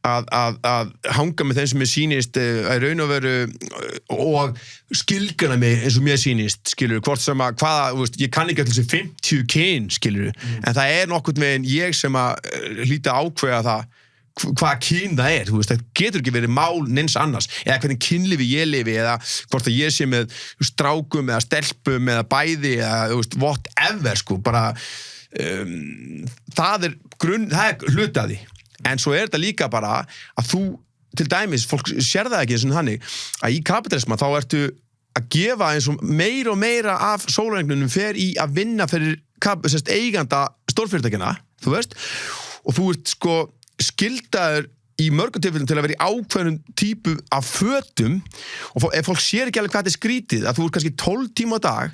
hanga með þeim sem mér sýnist að raun og veru og skilgana mig eins og mér sýnist skilur, hvort sem að hvaða, ég kann ekki allir þessi 50 kyn skilur, en það nokkurn veginn ég sem að hlýta ákveða það hvaða kyn það það getur ekki verið mál neins annars eða hvernig kynlífi ég lifi eða hvort að ég sé með strákum eða stelpum eða bæði eða whatever sko, bara það hlutaði en svo þetta líka bara að þú, til dæmis, fólk sér það ekki svona þannig, að í kapitalisma þá ertu að gefa eins og meira af sólarregnunum fer í að vinna fyrir eiganda stórfyrirtækina, þú veist og þú ert sko skyldaður í mörgum tilfellum til að vera í ákveðnum típu af fötum og ef fólk sér ekki alveg hvað þetta skrítið að þú ert kannski 12 tíma á dag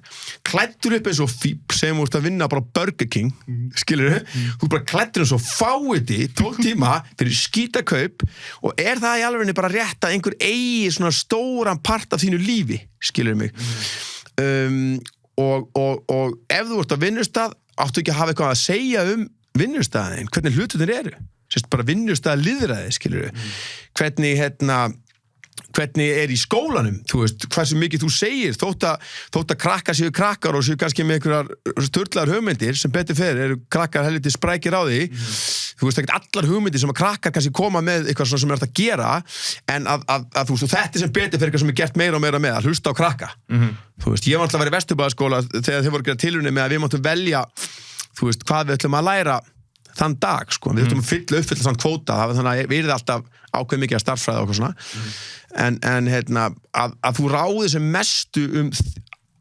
klæddur upp eins og fíp sem þú ert að vinna bara á Burger King, skilurðu þú ert bara klæddur eins og fáiði 12 tíma fyrir skítakaup og það í alvegni bara rétt að einhver eigi svona stóran part af þínu lífi, skilurðu mig og ef þú ert á vinnustað áttu ekki að hafa eitthvað að segja vinnustaðin, hvernig hlutirnir eru bara vinnustæða lýðræði, skilur hvernig í skólanum, þú veist, hversu mikið þú segir, þótt að krakkar séu krakkar og séu kannski með einhverjar sturlaðar hugmyndir sem betur fyrir, eru krakkar helviti sprækir á því, þú veist, ekkert allar hugmyndir sem að krakkar kannski koma með eitthvað svona sem er að gera, en að þú veist, þetta sem betur fyrir eitthvað sem er gert meira og meira með, að hlusta á krakka. Þú veist, ég var alltaf að vera í Vesturbæðaskóla þegar þau voru að gera tilraunir með að við máttum velja, þú veist, hvað við ætlum að læra þann dag, sko, við þurfum að uppfylla þann kvóta, þannig að við erum alltaf ákveð mikið að starffræða og svona en að þú ráðir sem mestu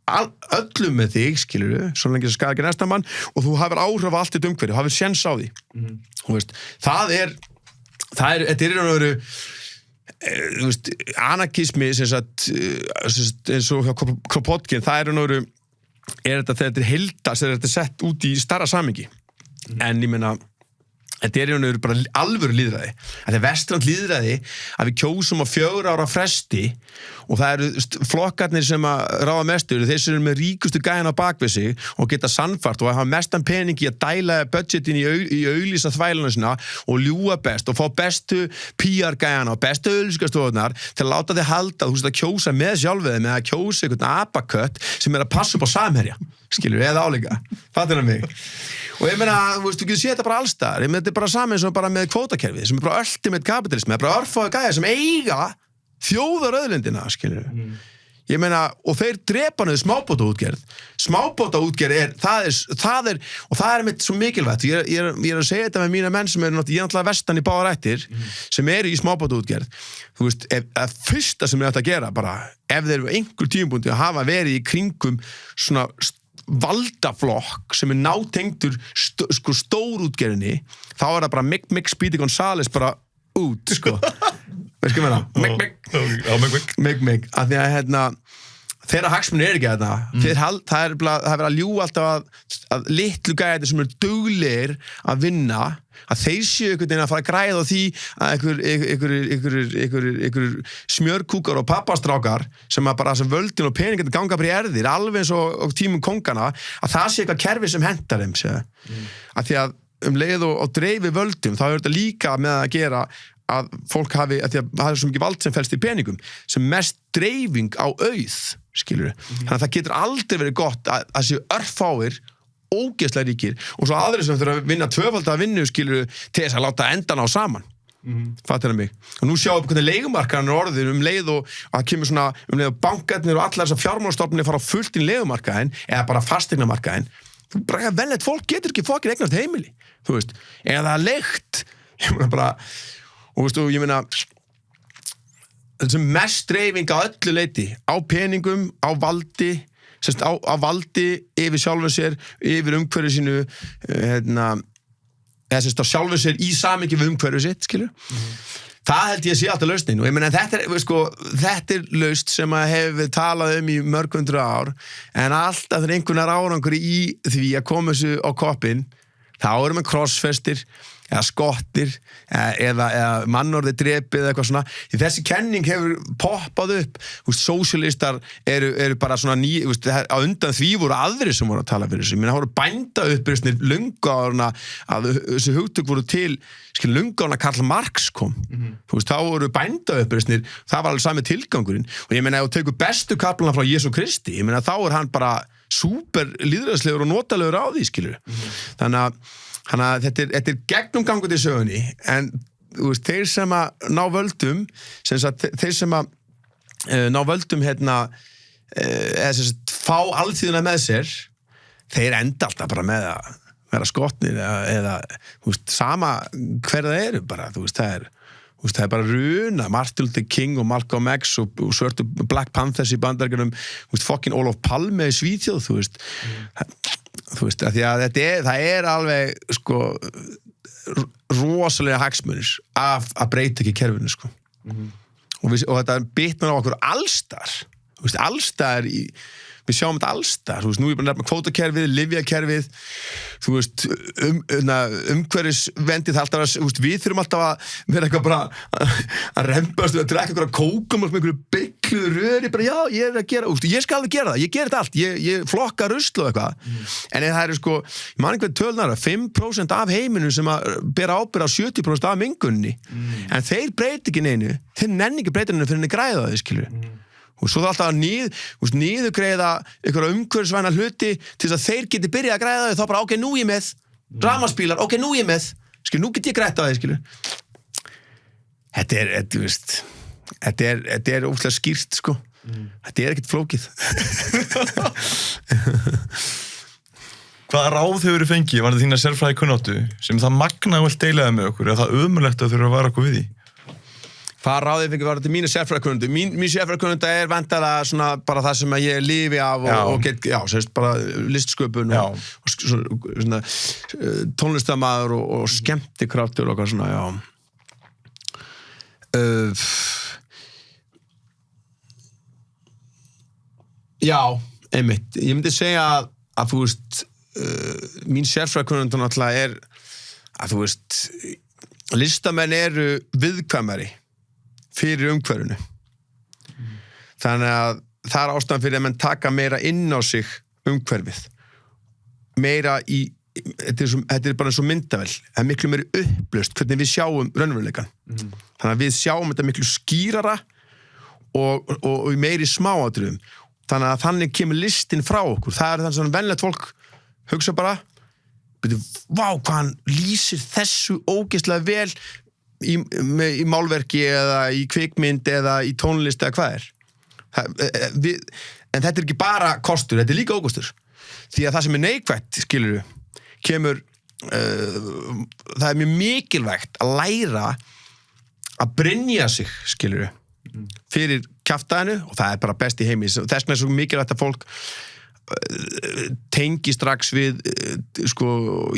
öllum með þig, skilur svo lengi sem skadar ekki næsta mann og þú hafir áhrif á allt þitt umhverfi, hafir séns á því þú veist, þetta eru þú veist, anarkismi eins og Kropotkin, það þetta er hildast, þetta er sett út í starra samhengi en ég meina þetta í raun og veru bara alvöru lýðræði. Þetta er vestrænt lýðræði að við kjósum á 4 ára fresti og það eru flokkarnir sem að ráða mestu, þeir sem eru með ríkustu gæðan á bakvið sig og geta sannfært og hafa mestan pening í að dæla budgetin í auglýsa þvæluna sinna og ljúga best og fá bestu PR-gæðana og bestu auglýsingastofunar til að láta þið halda að kjósa með sjálfið með að kjósa einhvern apakött sem að passa upp á Samherja, skilur, eða álíka. Fattar það mig? Og ég meina, þú getur séð þetta bara allstaðar. Ég meina, þetta bara saman eins og bara með kvótakerfið, sem bara ultimate kapitalismi, bara örfáðu gæjar sem eiga þjóðarauðlindina, skilur. Ég meina, og þeir drepa niður smábátaútgerð. Smábátaútgerð það er mitt svo mikilvægt. Ég er að segja þetta með mína menn sem eru náttúrulega vestan í báðar ættir, sem eru í smábátaútgerð. Þú veist, fyrsta sem er þetta að gera, bara, ef þeir eru einhver tímapunkti að hafa verið í kringum svona valdaflokk sem er nátengdur stórútgerðinni, þá er það bara Mick Speedy Gonzales bara út, sko. Veist hvað meina? Mick. Af því að þeirra hagsmunir ekki þetta. Það er verið að ljúga alltaf að litlu gæðir sem eru duglegir að vinna, að þeir séu einhvern veginn að fara að græða á því að einhverjir smjörkúkar og pappastrákar sem að bara sem völdin og peningin ganga bara í erðir, alveg eins og tímum kongana, að það sé eitthvað kerfi sem hentar þeim, að því að leið og dreifi völdum, þá er þetta líka með að gera að fólk hafi, að því að það er svo mikið vald sem felst í peningum, sem mest dreifing á auð, skilur þannig að það getur aldrei verið gott að séu örfáir ógeðslega ríkir og svo aðrir sem þurfa að vinna tvöfalda vinnu, skilur, til þess að láta endan á saman. Fattar það mig? Og nú sjáum við hvernig leigumarkaðan er orðin leið og að kemur svona leið og bankarnir og allar þessar fjármálastofnunir fara á fullt inn leigumarkaðin eða bara fasteignamarkaðin. Þú bara velnett fólk getur ekki fokkin eignast heimili, þú veist, eða leigt, ég meina bara, og veistu, ég meina þessum mest dreifing á öllu leiti, á peningum, á valdi, á valdi yfir sjálfu sér, yfir umhverju sínu, eða á sjálfu sér í samhengi við umhverju sitt, skilur. Það held ég sé alltaf lausnin og ég meina þetta er lausn sem að hefur talað í mörg 100 ár en alltaf þegar einhvernar árangur í því að koma þessu á koppinn, þá erum við crossfestir eða skottir eða mannorði drepið eða eitthvað svona. Þessi kenning hefur poppað upp, sósíalistar eru bara svona á undan því voru aðrir sem voru að tala fyrir þessu. Ég meina, það voru bændauppreisnir löngu áður að þessi hugtök voru til, löngu áður að Karl Marx kom. Þú veist, þá voru bændauppreisnir, það var alveg sami tilgangurinn. Og ég meina, ef þú tekur bestu kaflana frá Jesú Kristi, ég meina, þá er hann bara súper lýðræðislegur og notalegur á því, skilur. Þannig að þetta er gegnumgangur til sögunni, en veist, þeir sem að ná völdum, þeir sem að ná völdum fá alþýðuna með sér, þeir enda alltaf bara með að vera skotnir eða veist, sama hver það eru bara, þú veist, það er bara runa, Martin Luther King og Malcolm X og svörtu Black Panthers í Bandaríkjunum, fucking Olof Palme í Svíþjóð, þú veist, að því að það er alveg, rosalega hagsmunir af að breyta ekki kerfinu, og þetta bitnar á okkur allstar, allstar við sjáum þetta allstar, nú er ég bara að nefna kvótakerfið, lyfjakerfið, umhverfisvendið, við þurfum alltaf að vera eitthvað bara að rembast við að drekka eitthvað kókumölk með einhverju byggluðu röri, bara já, ég er að gera, ég skal alveg gera það, ég ger þetta allt, ég flokka rusl og eitthvað, en það eru ég man einhvern tölnar að 5% af heiminum sem að bera ábyrgð á 70% af mengunni, en þeir breyti ekki neinu, þeir nenni ekki breyta neinu fyrir henni græða það, skilur. Og svo það alltaf að niðurgreiða einhverja umhverfisvæna hluti til þess að þeir geti byrjað að græða þau, þá bara, ok, nú ég með rafmagnsbílar, ok, nú ég með nú get ég grætt á þau, skilur. Þetta er óslega skýrt, þetta er ekkert flókið. Hvaða ráð hefur verið fengið, var það þína sérfræði kunnáttu, sem það magnaði vel deilaði með okkur, eða það ömurlegt að þurfa að vara okkur við því? Hvað ráðið fengið var þetta mínu sérfræðikunnáttu? Mín sérfræðikunnáttu er væntanlega svona bara það sem ég lifi af og get, sérst bara listsköpun og svona tónlistarmaður og skemmtikraftur og eitthvað svona, Já, einmitt. Ég myndi segja að þú veist, mín sérfræðikunnáttu náttúrulega er að þú veist listamenn eru viðkvæmari fyrir umhverfinu þannig að það er ástæðan fyrir að menn taka meira inn á sig umhverfið meira í þetta er bara eins og myndavél það er miklu meiri upplaust hvernig við sjáum raunveruleikann þannig að við sjáum þetta miklu skýrara og meiri smáatriðum þannig að þannig kemur listin frá okkur það er þannig að venjulegt fólk hugsa bara vá hvað hann lýsir þessu ógeðslega vel í málverki eða í kvikmynd eða í tónlist eða hvað en þetta er ekki bara kostur, þetta er líka ókostur því að það sem er neikvætt skilurðu kemur það er mjög mikilvægt að læra að brynja sig skilurðu fyrir kjaftæðinu og það er bara best í heimi þess vegna er svo mikilvægt að fólk tengi strax við sko,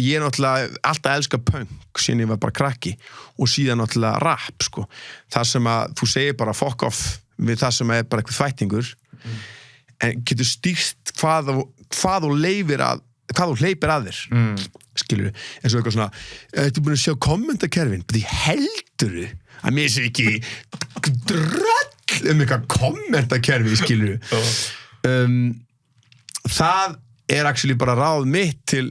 ég er náttúrulega alltaf elska punk síðan ég var bara krakki og síðan náttúrulega rap sko, það sem að þú segir bara fuck off við það sem er bara eitthvað þvættingur en getur stýrt hvað þú hleypir að þér skilur, eins og eitthvað svona þú búin að sjá kommentakerfin því heldurðu að mér sé ekki dröll eitthvað kommentakerfi skilur það er actually bara ráð mitt til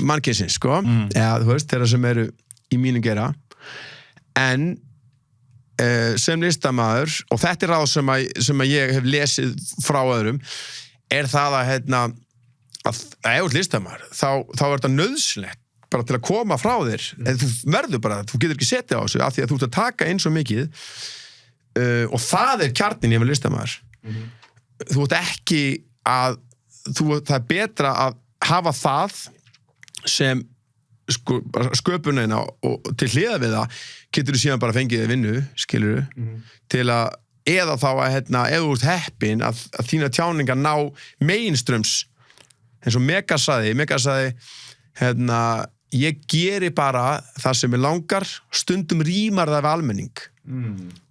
mannkynsins sko eða þú veist, þeirra sem eru í mínum gera en sem listamaður og þetta er ráð sem að ég hef lesið frá öðrum er það að ef þú ert listamaður þá er þetta nauðsynlegt bara til að koma frá þér en þú verður bara, þú getur ekki setið á þessu af því að þú ert að taka inn svo mikið og það er kjarnin ég með listamaður þú ert ekki að það er betra að hafa það sem sköpunina og til hliða við það getur þú síðan bara fengið vinnu skilurðu, til að eða þá að ef þú ert heppin að þína tjáningar ná mainströms eins og Mega sagði ég geri bara það sem ég langar stundum rýmar það við almenning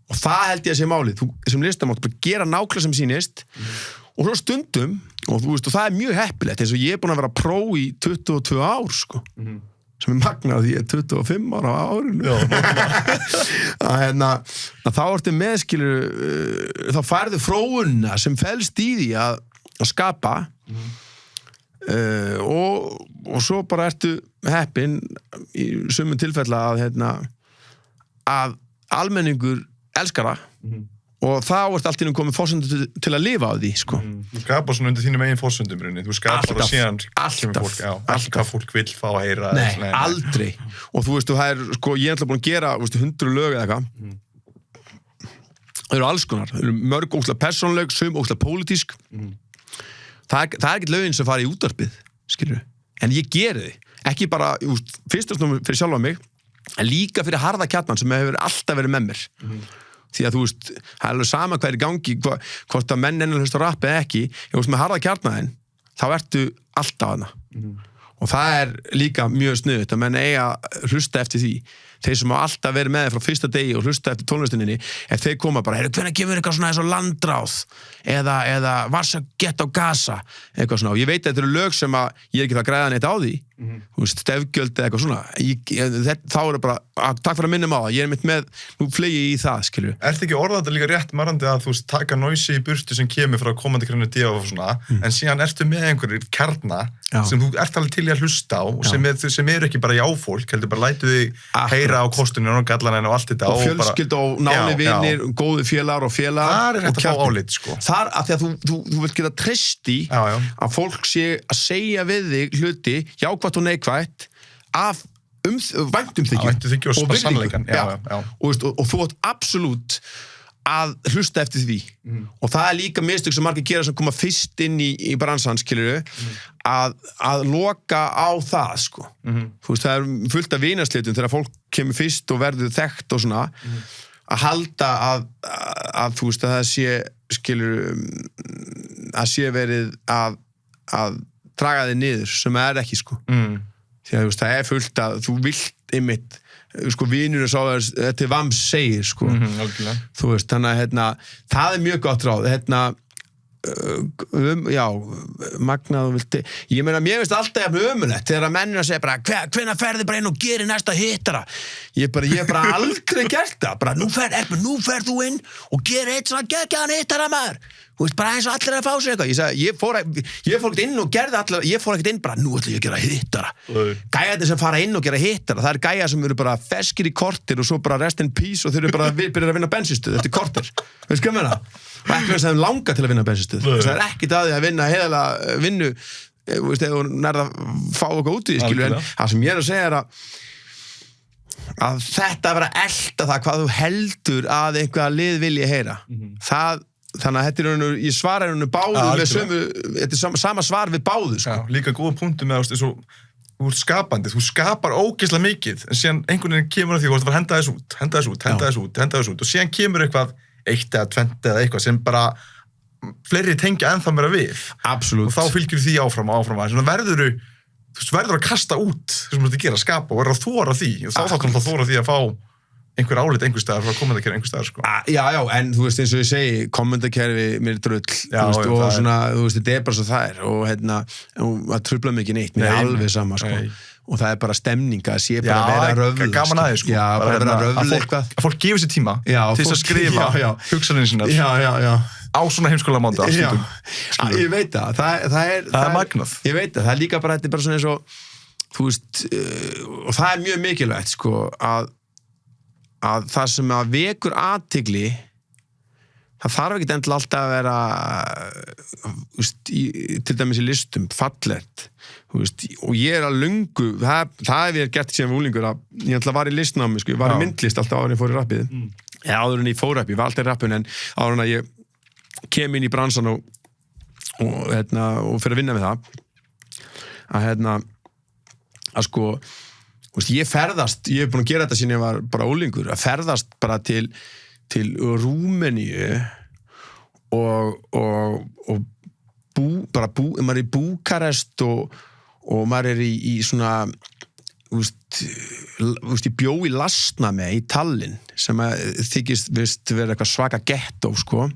og það held ég að sé málið þú sem listamátt bara gera nákvæmlega sem sýnist og svo stundum og þú veist og það er mjög heppilegt eins og ég er búin að vera pró í 22 ár sko sem er magnað því ég er 25 ára á árinu að þá ertu meðskilur þá færðu fróunna sem felst í því að skapa og svo bara ertu heppin í sumum tilfella að almenningur elskar það og þá ert allt innum komið fórsöndu til að lifa á því sko. Þú skapar svona undir þínum eigin fórsöndum þú skapar og síðan alltaf fólk vill fá að heyra Nei, aldrei og þú veist, það er sko, ég er alltaf búin að gera 100 lög eða eitthvað það eru alls konar, það eru mörg óslega persónleg sum óslega pólitísk það er ekkert lögin sem fara í útvarpið skilur, en ég geri þið ekki bara, fyrst og snúm fyrir sjálfa mig en líka fyrir harða kjarnan sem hefur alltaf verið með mér því að þú veist, það er alveg sama hvað er í gangi hvort að menn ennum hlusta rappi eða ekki ég veist með harða kjarnaðin þá ertu alltaf hana og það er líka mjög sniðugt að menn eiga hlusta eftir því þeir sem á alltaf verið með frá fyrsta degi og hlusta eftir tónlistuninni ef þeir koma bara, hvernig gefur eitthvað svona eins og landráð eða Varsa gett á Gaza eitthvað svona og ég veit að þetta eru lög sem að ég er ekki það að græða neitt á því þú veist, stefgjöld eða eitthvað svona þá er bara, takk fyrir að minna á það ég er mitt með, nú flegi ég í það skilur Ertu ekki orðað þetta líka rétt marrandi að þú veist taka noisi í burtu sem kemur frá komandi grænu og svona, en síðan ertu með einhverjir kjarna sem þú ert alveg til í að hlusta á og sem eru ekki bara jáfólk heldur bara lætu þig heyra á kostunum og gallanæn og allt þetta og fjölskyld og náni vinir góði félagar og félagar það er hægt að fá álit sko þar að því að þú vilt geta treyst í að fólk sé að segja við þig hluti jákvætt og neikvætt af væntumþykju og sannleikan og þú átt absolutt að hlusta eftir því og það er líka mistök sem margir gera sem koma fyrst inn í bransan skilurðu að loka á það sko þú veist það er fullt af vinaslitum þegar fólk kemur fyrst og verður þekkt og svona að halda að þú veist að það sé skilurðu að sé verið að draga þig niður sem er ekki sko því að þú veist það er fullt að þú vilt einmitt sko vinur og sá þetta er vams segir sko þú veist þannig að það er mjög gott ráð magnað og vilti ég meina, mér finnst alltaf ömulegt þegar að mennina segja bara, hvenær ferði bara inn og gerir næsta hittara ég bara aldrei gert það bara, nú ferð þú inn og gerir eitt svona geggjaðan hittara maður þú veist, bara eins og allir að fá sér eitthvað ég sagði, ég fór ekkert inn og gerði allir ég fór ekkert inn bara, nú ætlum ég að gera hittara gæjarnir sem fara inn og gera hittara það er gæjar sem eru bara feskir í kortir og svo bara rest in peace og þau eru bara byrjar að vinna bensinstöð eftir kortir, veist hvað meina og ekki þess að þeim langa til að vinna bensinstöð það er ekkert að því að vinna heiðalega vinnu, veist, eða þú nærða að fá okkur út í því, skilur, en það sem ég er að segja er að þetta að vera að elta það hvað þú heldur að einhverja lið vilja heyra þannig að þetta er ég svara báðu með sömu þetta er sama svar við báðu sko. Líka góða punktu með þú ert skapandi, þú skapar ógeðslega mikið en síðan einhvern veginn kemur að því þú ert að henda þess út og síðan kemur eitthvað eitt eða tvent eða eitthvað sem bara fleiri tengja ennþá meira við Absolutt. Og þá fylgjur því áfram verður að kasta út það sem þú ert að gera, skapa og verður að þóra því og þá þarf að þóra því að fá einhver álit einhver staðar frá kommentarkerfi einhver staðar sko. Já, en þú veist eins og ég segi kommentarkerfi mér er drull og svona, þú veist, þetta er bara svo það er og og það trufla mig ekki neitt mér er alveg sama sko. Og það er bara stemning að sé bara að vera röfl gaman aðeins sko. bara vera röfl eitthvað að fólk gefur sér tíma til þess að skrifa hugsanir sínar á svona heimskolega máta ég veit það er magnað ég veit það er líka bara, þetta er bara svona eins og þú veist, og það er mjög mikilvægt sko að það sem að vekur athygli það þarf ekki endilega alltaf að vera til dæmis í listum fallegt og ég er að löngu það hef ég gert síðan við úlingur að ég ætla að var í listnámi ég var í myndlist alltaf áður en ég fór í rappið áður en ég fór rappið, ég var alltaf í rappun en áður en að ég kem inn í bransan og fyrir að vinna við það að sko ég ferðast, ég hef búin að gera þetta síðan ég var bara úlingur, að ferðast bara til Rúmeníu og maður er í Búkarest og maður er í svona ég bjó í Lasnamäe í Tallinn sem að þykist vera eitthvað svaka gettó sko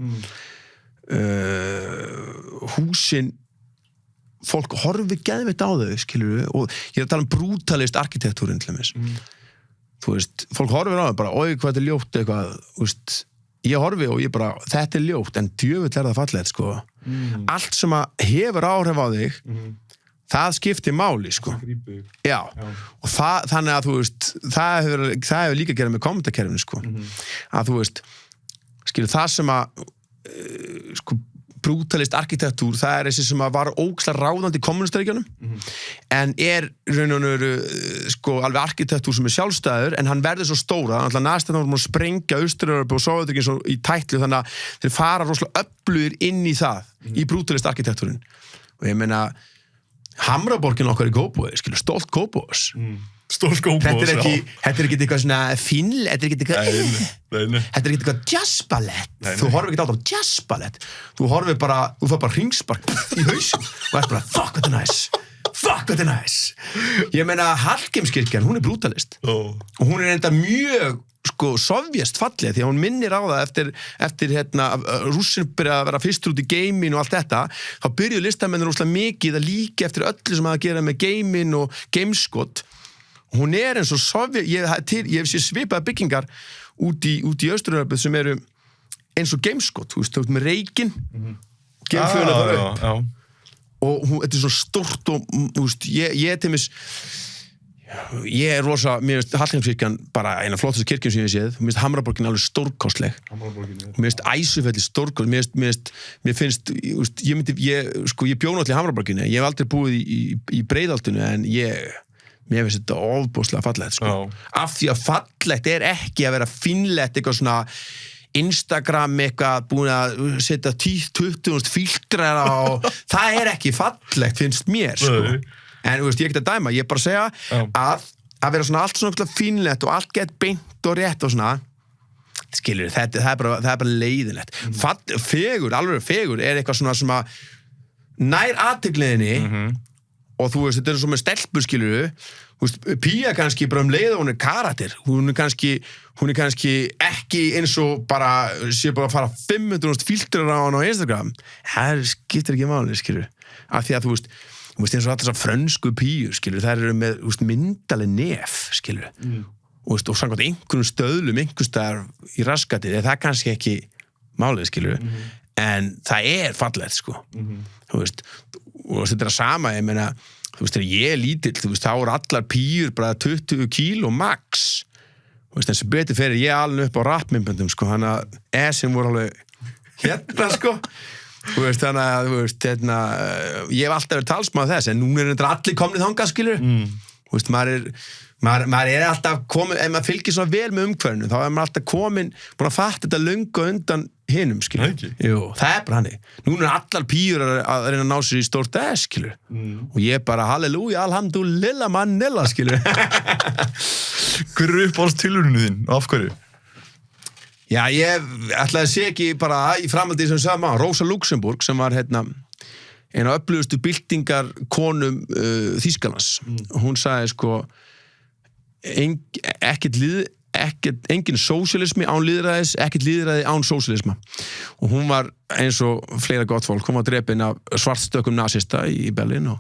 húsin fólk horfi geðveitt á þau, skilur við og ég er að tala brutalist arkitektúrin til þess þú veist, fólk horfir á þau bara, oi hvað þetta er ljótt eitthvað, þú veist ég horfi og ég bara, þetta er ljótt en djöfull er það fallegt, sko allt sem að hefur áhrif á þig það skiptir máli, sko já, og þannig að þú veist, það hefur líka að gera með kommentarkerfinu, sko að þú veist, skilur það sem að sko brutalist arkitektúr, það er þessi sem að var ógeðslega ráðandi í kommunistríkjunum en er raun og veru sko alveg arkitektúr sem er sjálfstæður en hann verður svo stóra, þannig að næst vorum að sprengja Austur-Evrópu og Sovétríkin svo í tætlu þannig að þeir fara rosalega öflugir inn í það í brutalist arkitektúrin og ég meina Hamraborgin okkar í Kópavogi, skilur, stolt Kópavogis Stolt Kópavogis, þetta er ekki eitthvað svona fínl, þetta er ekki eitthvað jazzballett, þú horfir ekki á þetta jazzballett, þú horfir bara þú fær bara hringspark í hausinn og ert bara, fuck what a nice ég meina Hallgrímskirkjan, hún er brutalist og hún er enda mjög sko sovjast fallið því að hún minnir á það eftir rússin byrja að vera fyrstur út í gaming og allt þetta, þá byrjuðu listamennir rosalega mikið að líka eftir öllu sem að gera með gaming og gameskot hún er eins og Sovjet ég hef séð svipaða byggingar út í Austur-Evrópu sem eru eins og gameskot, þú veist, þú veist með reikinn geimfluguna fara upp og þetta er svo stórt og þú veist, ég er rosa, mér finnst Hallgrímskirkjan bara eina flottastu kirkjum sem ég hef séð, mér finnst Hamraborgin alveg stórkostleg mér finnst Æsufelli stórkostleg mér finnst, ég bjó náttúrulega í Hamraborginni, ég hef aldrei búið í Breiðholtinu en mér finnst þetta ofboðslega fallegt sko. Af því að fallegt er ekki að vera fínlegt eitthvað svona Instagram eitthvað búin að setja 20.000 filtrar á það er ekki fallegt finnst mér sko. En þú veist, ég ekki að dæma, ég er bara að segja að vera svona allt svona fínlegt og allt gett beint og rétt og svona skilur, það er bara leiðinlegt fegur, alveg fegur er eitthvað svona sem að nær athyglinni og þú veist, þetta svo með stelpur skilur þú veist, Pía kannski bara leið hún karakter, hún er kannski ekki eins og bara sé bara að fara 500 filtrar á hann á Instagram, það skiptir ekki máli skilur, af því að þú veist eins og allir þessar frönsku Píur skilur, þær eru með myndaleg nef skilur, og samkvæmt einhverjum stöðlum, einhvers staðar í raskatið, það kannski ekki málið skilur, en það fallegt sko, þú veist, og þetta sama, ég meina, þú veist, þegar ég lítill, þú veist, þá allar Píur bara 20 kíló max, þú veist, en sem betur fyrir ég alveg upp á rappmyndböndum sko, hann að essin voru alveg sko, þú veist, þannig að, þú veist, ég hef alltaf verið talsmaður þess, en núna þetta allir komnið þangað, skilur, þú veist, maður alltaf komin, ef maður fylgir svona vel með umhverfinu, þá maður alltaf búin að fatta þetta löngu undan hinum, skilur. Jú, það bara hannig. Núna allar Píur að reyna að ná sér í stórt skilur, og ég bara, halleluja, alhamdulillah, manilla, skilur. Hver eru uppáhaldstilrauninu þín, og af hverju? Já, ég ætlaði að sé ekki bara í framhaldi sem sagði maður, Rosa Luxemburg sem var eina af öflugustu byltingar konum Þýskalands. Hún sagði sko engin sósíalismi án lýðræðis, ekkert lýðræði án sósíalisma. Og hún var eins og fleira gott fólk, hún var drepin af svartstökum nasista í Berlín og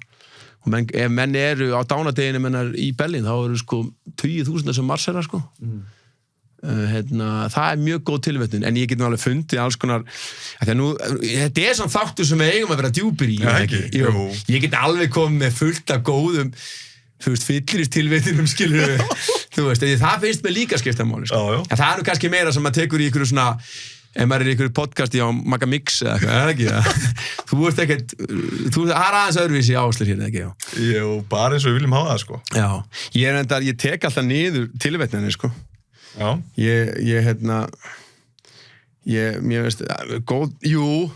ef menn eru á dánadeginu mennar í Berlín, þá eru sko 20.000 sem marsera sko. Það mjög góð tilvetnin, en ég get nú alveg fundið alls konar, þetta samt þáttur sem við eigum að vera djúpir í, ég get alveg komið með fullt af góðum, þú veist, fyllirist tilvetninum, skilur þú veist, það finnst mér líka skipta máli, sko. En það nú kannski meira sem maður tekur í ykkur svona, ef maður í ykkur podcasti á Magga Mix eða ekki, þú ert ekkert, þú har aðeins öðruvísi áslur hér, ekki? Jú, bara eins og við viljum hafa það, sko. Já, ég tek alltaf niður tilvetninni, sko. Já. Mér veist, góð, jú,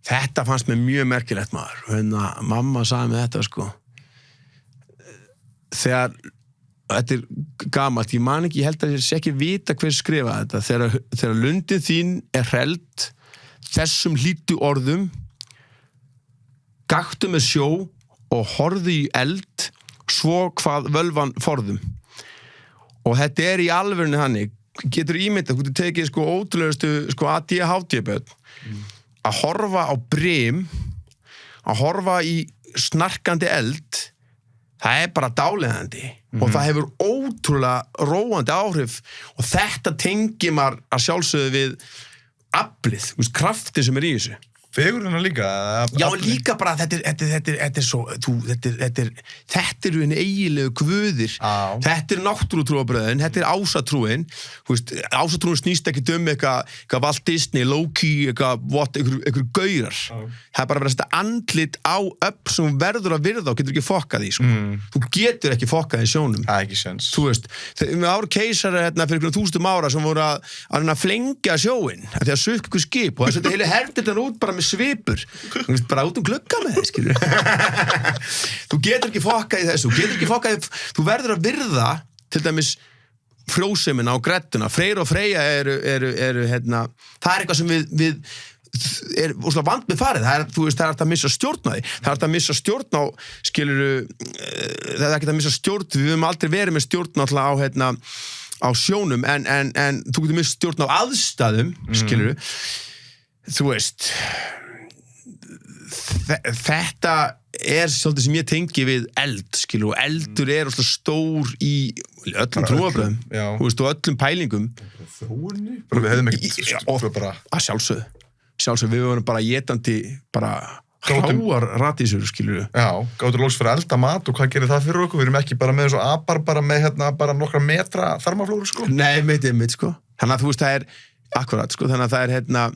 þetta fannst mér mjög merkilegt maður, mamma sagði mig þetta sko, þegar, þetta gamalt, ég man ekki, ég held að ég sé ekki vita hver skrifaði þetta, þegar lundin þín hrellt, þessum hlýttu orðum, gaktu með sjó og horfðu í eld, svo hvað völvan forðum. Og þetta í alvörinu hannig, getur ímyndað, þú tekið sko ótrúlegustu sko ADHD-börn, að horfa á brim, að horfa í snarkandi eld, það bara dáleiðandi og það hefur ótrúlega róandi áhrif og þetta tengir maður að sjálfsögðu við aflið, kraftið sem í þessu. Fegurina líka? Já, líka bara, þetta svo, þetta henni eiginlegu guðir, þetta náttúrutrúarbröðin, þetta ásatrúin, ásatrúin snýst ekki eitthvað Walt Disney, Loki, eitthvað gaurar. Það bara verið að setja andlit á upp sem verður að virða og getur ekki fokkað í, sko. Þú getur ekki fokkað í sjónum. Það ekki sens. Þú veist, við áru keisara fyrir 1000 ára sem voru að reyna að flengja sjóin, því að sökka ykkur skip og það setja heilu herdirnar út bara með svipur, bara út glugga með þið, skilur. Þú getur ekki fokkað í þessu, þú verður að virða, til dæmis, frjósemina og grettuna, Freyr og Freyja eru það eitthvað sem við vant með farið, það er að missa stjórn á því, það er að missa stjórn á, skilur, það er ekki að missa stjórn, við höfum aldrei verið með stjórn alltaf á sjónum, en þú getur missa stjórn á aðstæðum, skilur, þú veist, þetta svolítið sem ég tengi við eld, skilur, og eldur alltaf stór í öllum trúarbröðum, þú veist, og öllum pælingum. Þróunni? Bara við hefðum ekkert bara... Að sjálfsögðu, við vorum bara étandi, bara hráar ratísur, skilur við. Já, gáttur lóks fyrir að elda mat og hvað gerir það fyrir okkur? Við erum ekki bara með eins og apar, bara með bara nokkra metra þarmaflóru, sko. Nei, mitt, sko. Þannig að þú veist, það akkurat, sko, þannig að það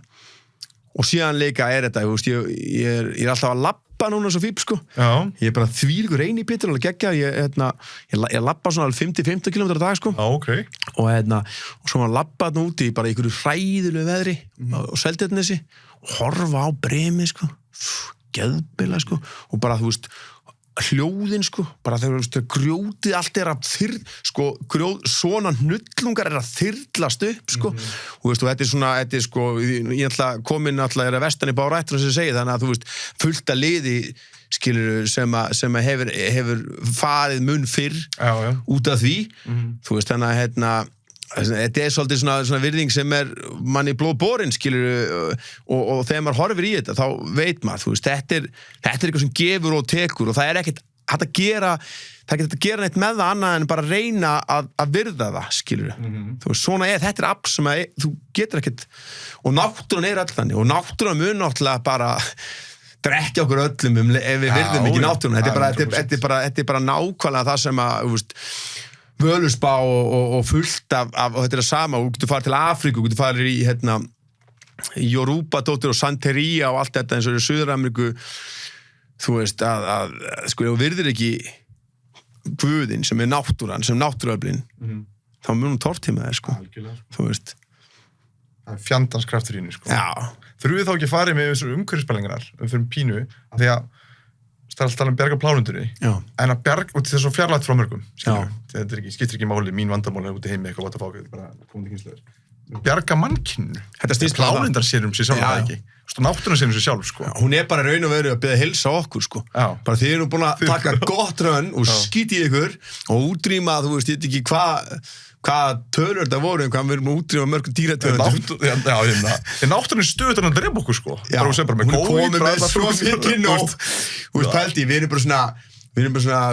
og síðan líka þetta, þú veist, ég alltaf að labba núna svo fíp, sko. Já. Ég bara þvílíkur reyni í bitur, alveg geggja, ég labba svona 50-50 km á dag, sko. Já, ok. Og svo maður labba þarna úti bara í einhverju hræðilegu veðri og Seltjarnarnesi og horfa á brimið, sko. Geðbila, sko. Og bara, þú veist, hljóðin, sko, bara þegar grjótið allt að sko, svona hnullungar að þyrlast upp, sko, og þú veist, og þetta sko, ég ætla komin að vestan í bárættur sem segi, þannig að þú veist, fullt að liði skilur sem að hefur farið mun fyrr út af því þú veist, þannig að þetta svolítið svona virðing sem manni blóðborin skilur og þegar maður horfir í þetta þá veit maður, þú veist, þetta er eitthvað sem gefur og tekur og það ekkert hægt að gera neitt með það annað en bara reyna að virða það, skilur þú veist, svona þetta afl sem þú getur ekkert og náttúran öll þannig og náttúran mun náttúrulega bara drekja okkur öllum ef við virðum ekki náttúran, þetta er bara nákvæmlega það sem að, þú veist Völuspá og fullt af og þetta er það sama, og þú getur farið til Afríku, þú getur farið í Yoruba-dóttir og Santería og allt þetta eins og í Suður-Ameríku þú veist að sko, ef þú virðir ekki Guðinn sem náttúran, sem náttúruöflin þá mun hún tortíma þér, sko þú veist það er fjandans kraftur í henni, sko Já. Þurfum við þá ekki að fara með þessar umhverfispælingar fyrir pínu, af því að það er alltaf að bjarga plánundunni en að bjarga, og þetta er svo fjarlægt frá mörgum þetta skiptir ekki máli, mín vandamál út í heimi eitthvað what the fuck, þetta er bara komandi kynslaður bjarga mannkynnu, plánundar sér sér sjálf það ekki, náttúran sér sér sjálf sko. Hún bara raun og veru að byrja að heilsa okkur sko. Bara þið eru búin að taka gott rönn og skýti ykkur og útrýma, þú veist, ég veit ekki hvað tölur þetta voru, hvað við erum að útrýma mörgum dýratöðum náttúrulega stöður að drepa okkur sko. Hún er komið með svo mikið nóg þú veist, pældi, við erum bara svona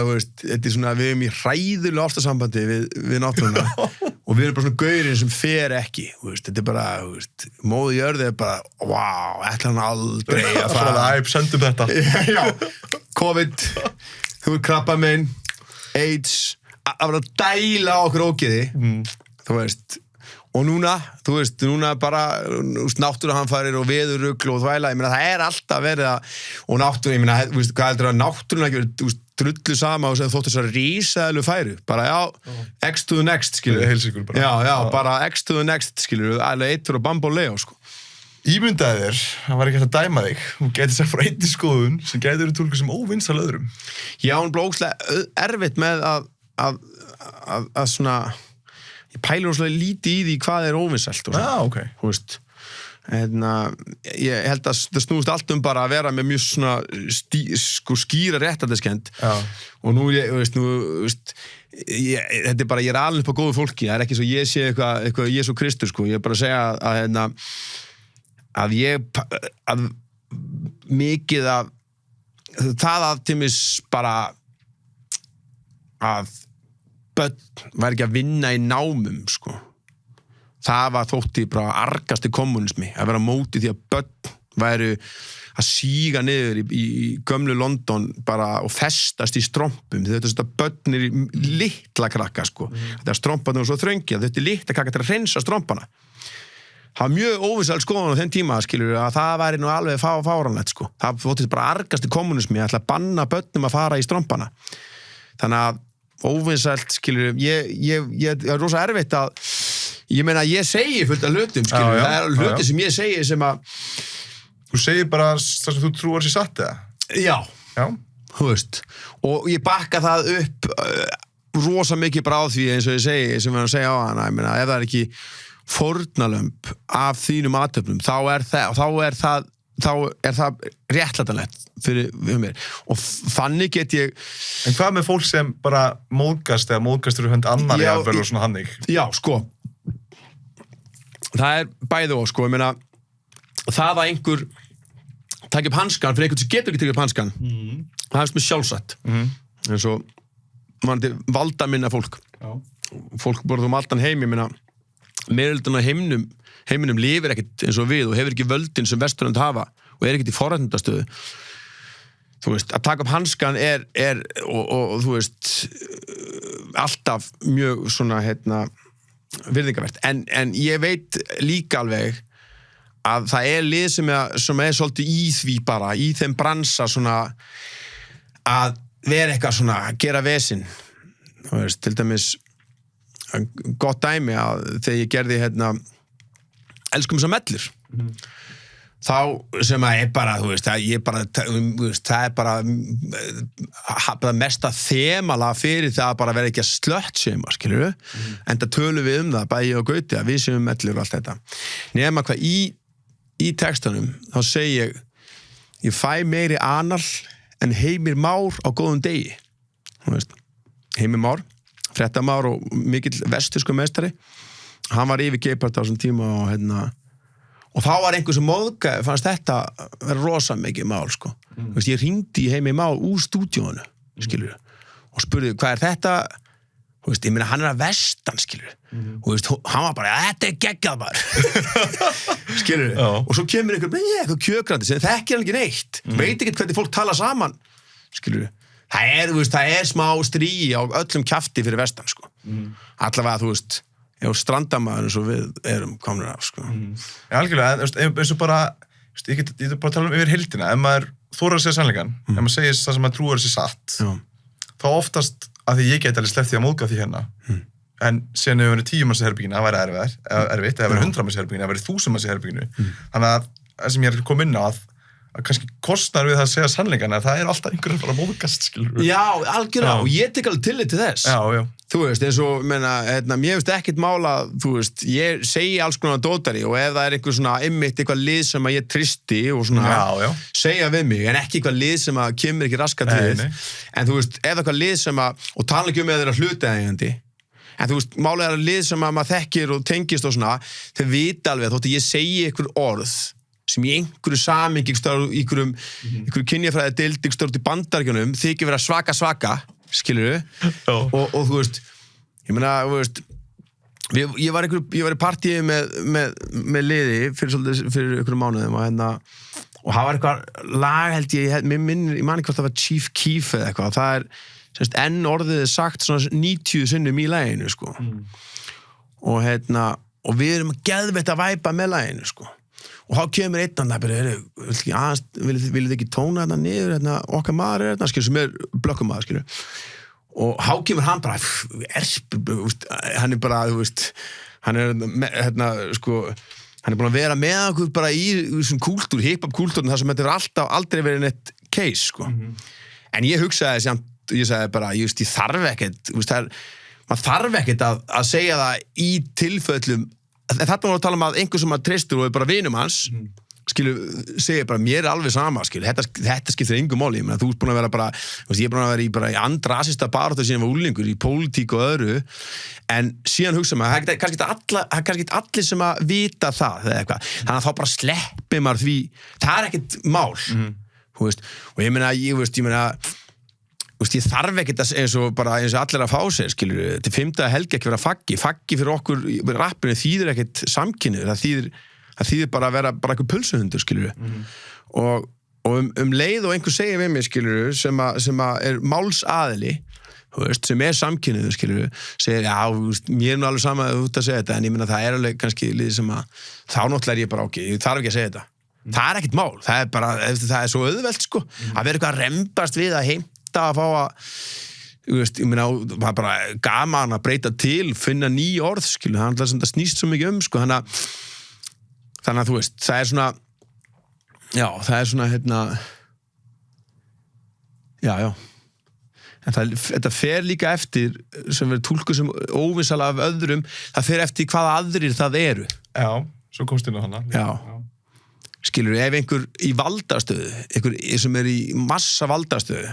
þú veist, þetta er svona við erum í hræðulega ástarsambandi við náttúruna og við erum bara svona gaurinn sem fer ekki, þú veist, þetta er bara þú veist, móði jörði er bara wow, ætla hann aldrei að fara sendum þetta COVID, þú veist, krabbamein AIDS að vera að dæla okkur ógeði þú veist og núna bara náttúruhamfarir og veðurrugl og þvæla, ég meina það alltaf verið að og náttúru, ég meina, þú veist, hvað heldur að náttúruna ekki verið, þú veist, drullu sama og sem þóttu þessar rísaðlu færu, bara X to the next, skilur bara X to the next, skilur alveg eitt fyrir Bambo Leo, sko Ímyndaði þér, hann var ekki að dæma þig hún gæti sagt frá einni skoðun sem gæti verið túlkuð sem óvinsæl öðrum Já, hún blókslega erfitt með að svona ég pælir óslega lítið í því hvað er óvinsælt og svona, okay. Þú veist ég held að það snúist allt bara að vera með mjög svona skýra réttlætiskennd og nú, þetta er bara, ég er alveg upp á góðu fólki, það er ekki svo ég sé eitthvað Jesú Kristur, sko, ég er bara að segja að mikið af það að tímis bara að börn var ekki að vinna í námum, sko það var þótti bara argasti kommunismi að vera móti því að börn væru að síga niður í gömlu London bara og festast í strompum þetta börn í litla krakka sko. Þetta stromparnir var svo þröngi að þetta litla krakka til að hreinsa strompana það var mjög óvinsæl skoðun á þeim tíma skilur að það væri nú alveg fáranlegt sko. Það þótti bara argasti kommunismi að ætla að banna börnum að fara í strompana þannig að óvinsælt skilur ég er rosa erfitt að ég meina ég segi fullt af hlutum skilur það er hluti sem ég segi sem að þú segir bara það sem þú trúar sér satt eða? Já, þú veist og ég bakka það upp rosa mikið bara á því eins og ég segi sem við erum að segja á hana ég meina ef það er ekki fórnarlömb af þínum athöfnum þá er það réttlætanlegt fyrir mér og þannig get ég En hvað með fólk sem bara móðgast eða móðgast fyrir hönd annar jafnvel og svona hannig? Já, sko það er bæði og sko, ég meina það að einhver takja upp hanskan fyrir einhvern sem getur ekki tekið upp hanskan það er sem sjálfsagt eins og valdaminna fólk borður allan heim, ég meina meðöldan á heiminum lifir ekkert eins og við og hefur ekki völdin sem Vesturlönd hafa og er ekkert í forréttindastöðu þú veist, að taka upp hanskan er og þú veist alltaf mjög svona virðingarvert, en ég veit líka alveg að það er lið sem er svolítið í því bara, í þeim bransa svona að vera eitthvað svona, gera vesinn þú veist, til dæmis gott dæmi að þegar ég gerði Elskum þessar mellur þá sem að er bara, þú veist, það er bara mesta þemala fyrir það að bara vera ekki að slöttsema, skilurðu en það tölum við það, bæði og Gauti að við séum mellur og allt þetta nema hvað í textunum, þá segi ég fæ meiri anal en Heimir Már á góðum degi, þú veist. Heimir Már, fréttamár og mikill vestursku meistari, hann var yfir Geipart á þessum tíma og þá var einhver sem móðgaði, fannst þetta vera rosa mikið mál, sko. Þú veist, ég hringdi í Heimir Már úr stúdíónu, skilur, og spurði, hvað er þetta? Þú veist, ég meina, hann að vestan, skilur. Og þú veist, hann var bara, þetta geggjað bara. Skilur, og svo kemur eitthvað kjökrandi sem þekkir hann ekki neitt, veit ekki hvernig fólk tala saman, skilur. Það er smá stríi á öllum kjafti fyrir vestan, sko. Allavega, þú veist, strandamaður eins og við erum komnir af, sko. Já, algjörlega, eins og bara, ég get bara að tala yfir heildina, ef maður þorir að segja sannleikann, ef maður segir það sem maður trúir sér satt, þá oftast, að því ég get alveg sleppt því að móðga því hérna, en síðan ef við verið 10 manns í herbygginu, það væri erfitt, ef við verið 100 manns í herbygginu, það væri 1000 manns í herbygginu, þannig að það sem ég er kom inn á að kannski kostnar við það að segja sannleikana, það alltaf einhverjum bara móðgast, skilur við. Já, algjörlega, og ég tek alveg tillit til þess. Já. Þú veist, eins og, mér veist ekkert mála, þú veist, ég segi alls konar dótari og ef það er einhver svona eitthvað lið sem að ég tristi og svona segja við mig, en ekki eitthvað lið sem að kemur ekki raskat við, en þú veist, ef eitthvað lið sem að, og tala ekki eða þeirra hlutaðeigandi, en þú veist, málega er að lið sem að maður þekkir og tengist og svona, þeir vita alveg þótt að ég segi einhver orð sem í einhverju samingi einhverju kynjafræði deildi í Bandaríkjunum þykir vera svaka skilurðu og þú veist ég meina þú veist ég var í partíi með liði fyrir einhverjum mánuðum og það var eitthvað lag held ég man ekki hvort það var Chief Keef eða eitthvað það er semst enn orðið sagt svona 90 sinnum í laginu sko og við erum geðveitt að væpa með laginu sko og þá kemur einn að viljið þið ekki tóna þetta niður okkar maður er þetta, sem er blökkumaður, og þá kemur hann bara hann er bara, þú veist hann er hann er búin að vera með okkur bara í þessum kúltúr, hip-hop kúltúr þar sem þetta er aldrei verið neitt case, sko en ég hugsaði ég sagði bara, ég þarf ekkert maður þarf ekkert að segja það í tilfellum þetta var að tala um að einhver sem að treystur og er bara vinum hans segja bara, mér er alveg sama þetta skiptir engu máli, þú ert búin að vera bara ég er búin að vera í andrasista baráttu síðan var úlingur, í pólitík og öðru en síðan hugsa maður kannski allir sem að vita það eða eitthvað, þannig að þá bara sleppi maður því, það er ekkert mál þú veist, og ég meina ég þarf ekkert eins og allir að fá sér, skilur, til 5. helgi ekki vera faggi fyrir okkur, rappinu þýðir ekkert samkynni, það þýðir bara að vera bara eitthvað pulsuhundur, skilur og leið og einhver segir við mig, skilur, sem að er málsaðili, þú veist, sem er samkynniður, skilur, segir, já, mér er nú alveg sama að þú ert að segja þetta, en ég meina það er alveg kannski liðið sem að, þá náttúrulega er ég bara ég þarf ekki að segja þetta, það er ekkert mál, það er bara, það er svo auðvelt, sko, að vera eitthvað að rembast við að að fá að ég meina, það er bara gaman að breyta til, finna ný orð skilur, það snýst svo mikið sko, þannig að þú veist það er svona það er svona en þetta fer líka eftir sem verður túlkuð sem óvissala af öðrum, það fer eftir hvaða aðrir það eru svo komst inn á hana skilur, ef einhver í valdastöðu einhver sem er í massa valdastöðu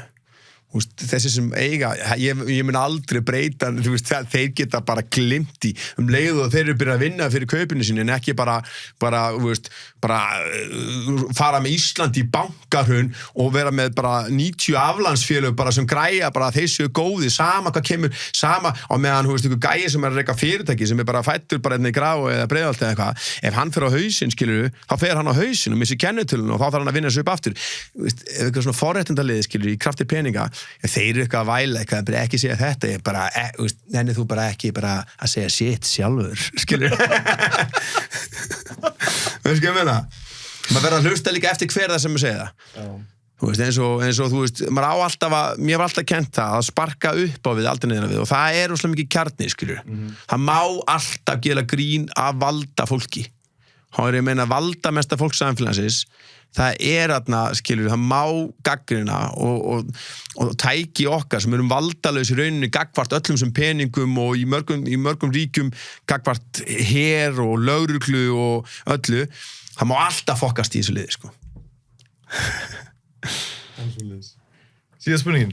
þessi sem eiga, ég mun aldrei breyta, þú veist, þeir geta bara glimt í, leið og þeir eru byrjað að vinna fyrir kaupinu sín, en ekki bara þú veist, fara með Ísland í bankahrun og vera með bara 90 aflandsfélög bara sem græja, bara þeir séu góði sama hvað kemur, sama á meðan, þú veist, einhver gæi sem er að reka fyrirtæki, sem er bara fættur bara í Grá eða Breiðholt eða eitthvað, ef hann fer á hausinn, skilur, þá fer hann á hausinn og missir kennitölun og þá þarf hann að vinna sig upp aftur, veist, ef eitthvað svona forréttindalið, skilur, í krafti peninga ef þeir eru eitthvað að væla eitthvað, bara ekki segja þetta ég bara, nenni þú bara ekki bara að segja shit sjálfur skilur veist ekki að meina maður verður að hlusta líka eftir hver það sem að segja það þú veist, eins og þú veist maður á alltaf mér var alltaf kennt það að sparka upp á við, aldrei neðina við og það er óslega mikið kjarni, skilur það má alltaf gera grín að valda fólki þá er ég að meina valdamesta fólk samfélagsins það er þarna, skilur, það má gaggrina og tæki okkar sem erum valdalaus í rauninni gagnvart öllum sem peningum og í mörgum ríkjum gagnvart her og lögreglu og öllu, það má alltaf fokkast í þessu liði, sko. Síðan spurningin.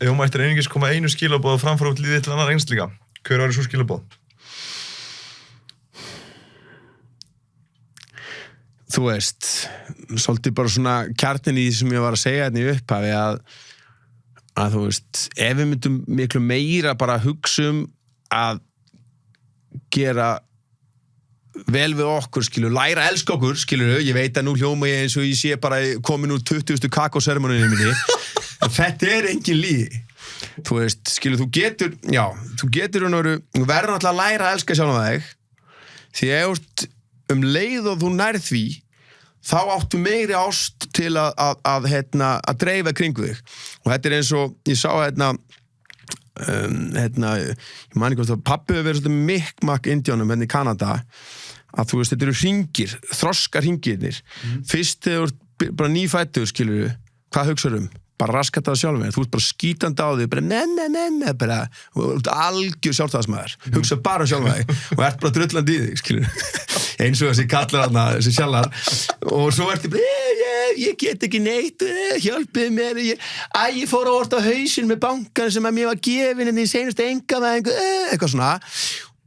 Ef þú mættir einungis koma einu skilaboð framfara út lífið til annar einstaklinga, hver væri svo skilaboð? Þú veist, svolítið bara svona kjarnin í því sem ég var að segja hérna í upphafi að þú veist, ef við myndum miklu meira bara hugsa að gera vel við okkur, læra að elska okkur, ég veit að nú hljóma ég eins og ég sé bara komin úr 20. kakósermoninu minni, en þetta engin lygi. Þú veist, þú getur þú verður náttúrulega að læra að elska sjálfan þig, því ef leið og þú nærð því, þá áttu meiri ást til að dreifa kringu þig. Og þetta eins og, ég sá ég man ekki hvort að pabbi hefur verið svolítið mikmak indjónum í Kanada, að þú veist, þetta eru hringir, þroskar hringirnir. Fyrst þegar þú bara nýfættur, hvað hugsar bara raskat það sjálf með, þú ert bara skítandi á því, bara algjör sjálfstæðismæður, hugsa bara sjálf með þig og ert bara drullandi í þig, eins og þessi kallar þarna, þessi sjallar, og svo ertu bara, ég get ekki neitt, hjálpið mér, ég fór að orta hausinn með bankan sem að mér var gefin en í seinustu engavæðingu, eitthvað svona,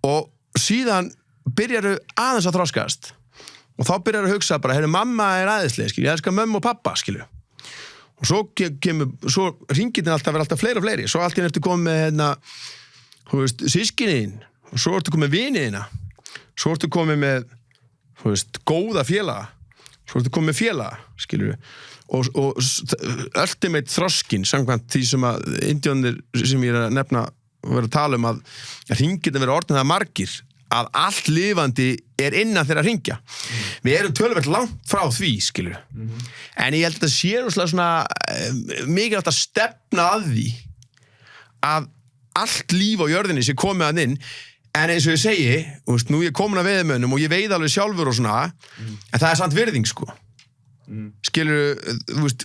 og síðan byrjaru aðeins að þroskast, og þá byrjaru að hugsa bara, mamma æðisleg, ég elskar mömmu og pappa, og svo hringirnir alltaf verða alltaf fleiri og fleiri, svo allt ertu komið með þú veist, sískinin, og svo ertu komið með viniðina, svo ertu komið með þú veist, góða félaga, svo ertu komið með félaga, og ultimate þroskin, samkvæmt því sem að indjónir sem ég að nefna vera að tala að hringirnir vera orðnir það margir, að allt lifandi innan þeirra hringja. Við erum töluvert langt frá því, en ég held að það sé svona mikilvægt að stefna að því að allt líf á jörðinni sé komið að inn, en eins og ég segi, nú ég komin að veiðimönnum og ég veiði alveg sjálfur og svona, en það samt virðing, þú veist,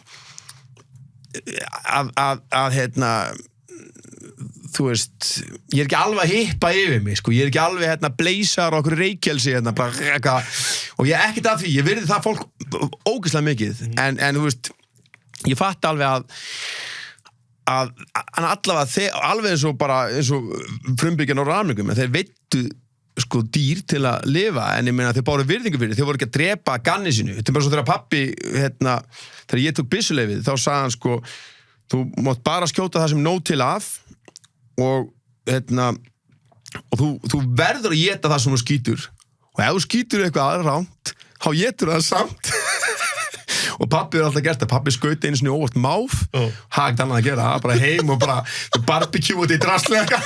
þú veist, ég ekki alveg að hippa yfir mig, ég ekki alveg bleysar okkur reykjelsi, og ég ekkert að því, ég virði það fólk ógeðslega mikið, en þú veist, ég fatt alveg að allavega, alveg eins og frumbyggjan á rafningum, en þeir veittu dýr til að lifa, en ég meina þeir báru virðingu fyrir, þeir voru ekki að drepa ganni sínu, þetta bara svo þegar pappi, þegar ég tók byssuleifið, þá sagði hann þú mátt bara skjóta það sem nóg til af, og þú verður að éta það sem þú skýtur, og ef þú skýtur eitthvað aðra ránt, þá étur það samt og pappi alltaf gert það, pappi skaut einu sinni óvart máf, hagt annað að gera, bara heim og bara barbecue út í draslega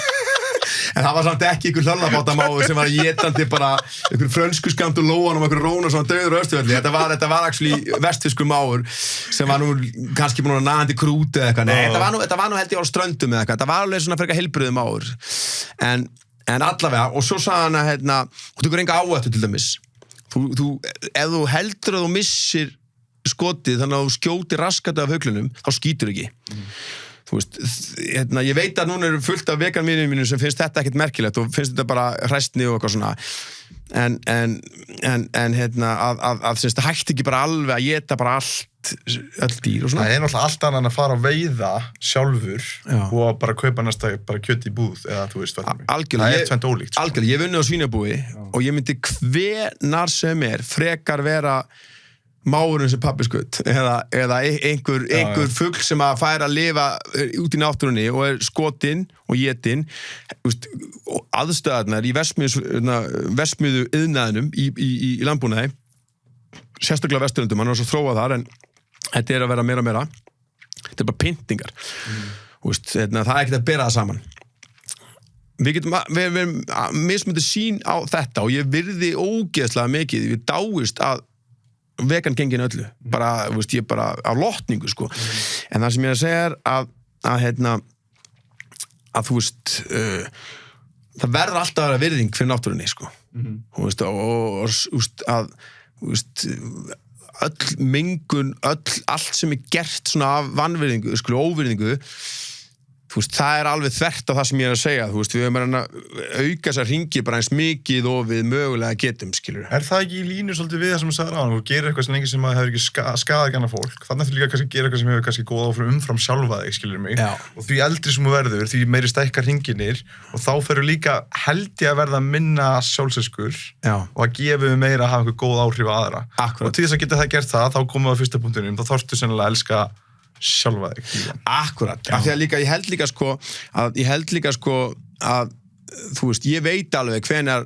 en það var samt ekki einhver hlöllabátamáður sem var étandi bara einhver frönsku skamt og lóan einhver róna svona döður og östuvelli, þetta var actually vestfiskur máður sem var nú kannski búin að naðandi krúti eða eitthvað, nei, þetta var nú held ég á ströndum eða eitthvað, þetta var alveg svona frekar heilbrigður máður, en allavega, og svo sagði hann þú tekur enga áhættu til dæmis, ef þú heldur að þú missir skotið þannig að þú skjótir raskatið af fuglunum, þá skýtur ekki. Þú veist, ég veit að núna eru fullt af veganvinum mínum sem finnst þetta ekkert merkilegt og finnst þetta bara hræstni og eitthvað svona, en að það hætti ekki bara alveg að éta bara öll dýr og svona. Það náttúrulega allt annað að fara að veiða sjálfur og bara kaupa næsta bara kjöt í búð eða þú veist það. Það tvennt ólíkt. Algjörlega, ég vunni á svínabúi og ég myndi hvenar sem frekar vera máurinn sem pappi skutt eða einhver fugl sem að færa að lifa út í náttúrunni og skotinn og étinn og aðstöðarnar í verksmiðju iðnaðinum í landbúnaði, sérstaklega Vesturlöndum, hann er svo þróað þar, en þetta að vera meira þetta bara pyntingar það ekkert að bera það saman. Við mismunum sýn á þetta og ég virði ógeðslega mikið, við dáist að vegan gengin öllu, bara, ég bara á lotningu, en það sem ég að segja að þú veist það verður alltaf að vera virðing fyrir náttúrunni, og öll mengun, allt sem gert svona af vanvirðingu, óvirðingu, þú veist, það alveg þvert á það sem ég að segja, þú veist, við höfum að auka þessar hringi bara eins mikið og við mögulega getum, skilur. Það ekki í línu svolítið við það sem þú sagðir áðan, þú gerir eitthvað sem lengi sem að hefur ekki skaðað ekki annað fólk, þannig að þú líka kannski gera eitthvað sem hefur kannski góð áfram umfram sjálfa þig, skilur mig, og því eldri sem þú verður, því meiri stækkar hringinir, og þá ferur líka held ég að verða minna sjálfselskur og að gefa meira að hafa einhver góð áhrif á aðra. Og til þess að geta það gert það, þá komum við á fyrsta punktinum, þá þarftu sennilega að elska sjálfa þig. Akkurat, af því að ég held líka sko að þú veist, ég veit alveg hvað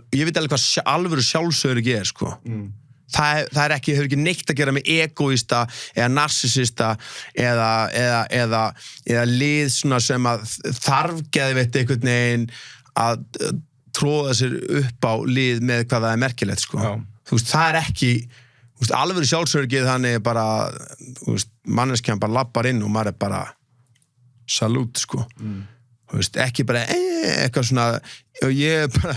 alvöru sjálfsöryggi sko. Það hefur ekki neitt að gera með egoísta eða narsissista eða lið svona sem að þarf geðveitt einhvern veginn að tróða sér upp á lið með hvað það merkilegt sko. Þú veist, það ekki alvöru sjálfsöryggið þannig bara manneskjan bara lappar inn og maður bara salút sko. Þú veist, ekki bara eitthvað svona og ég bara,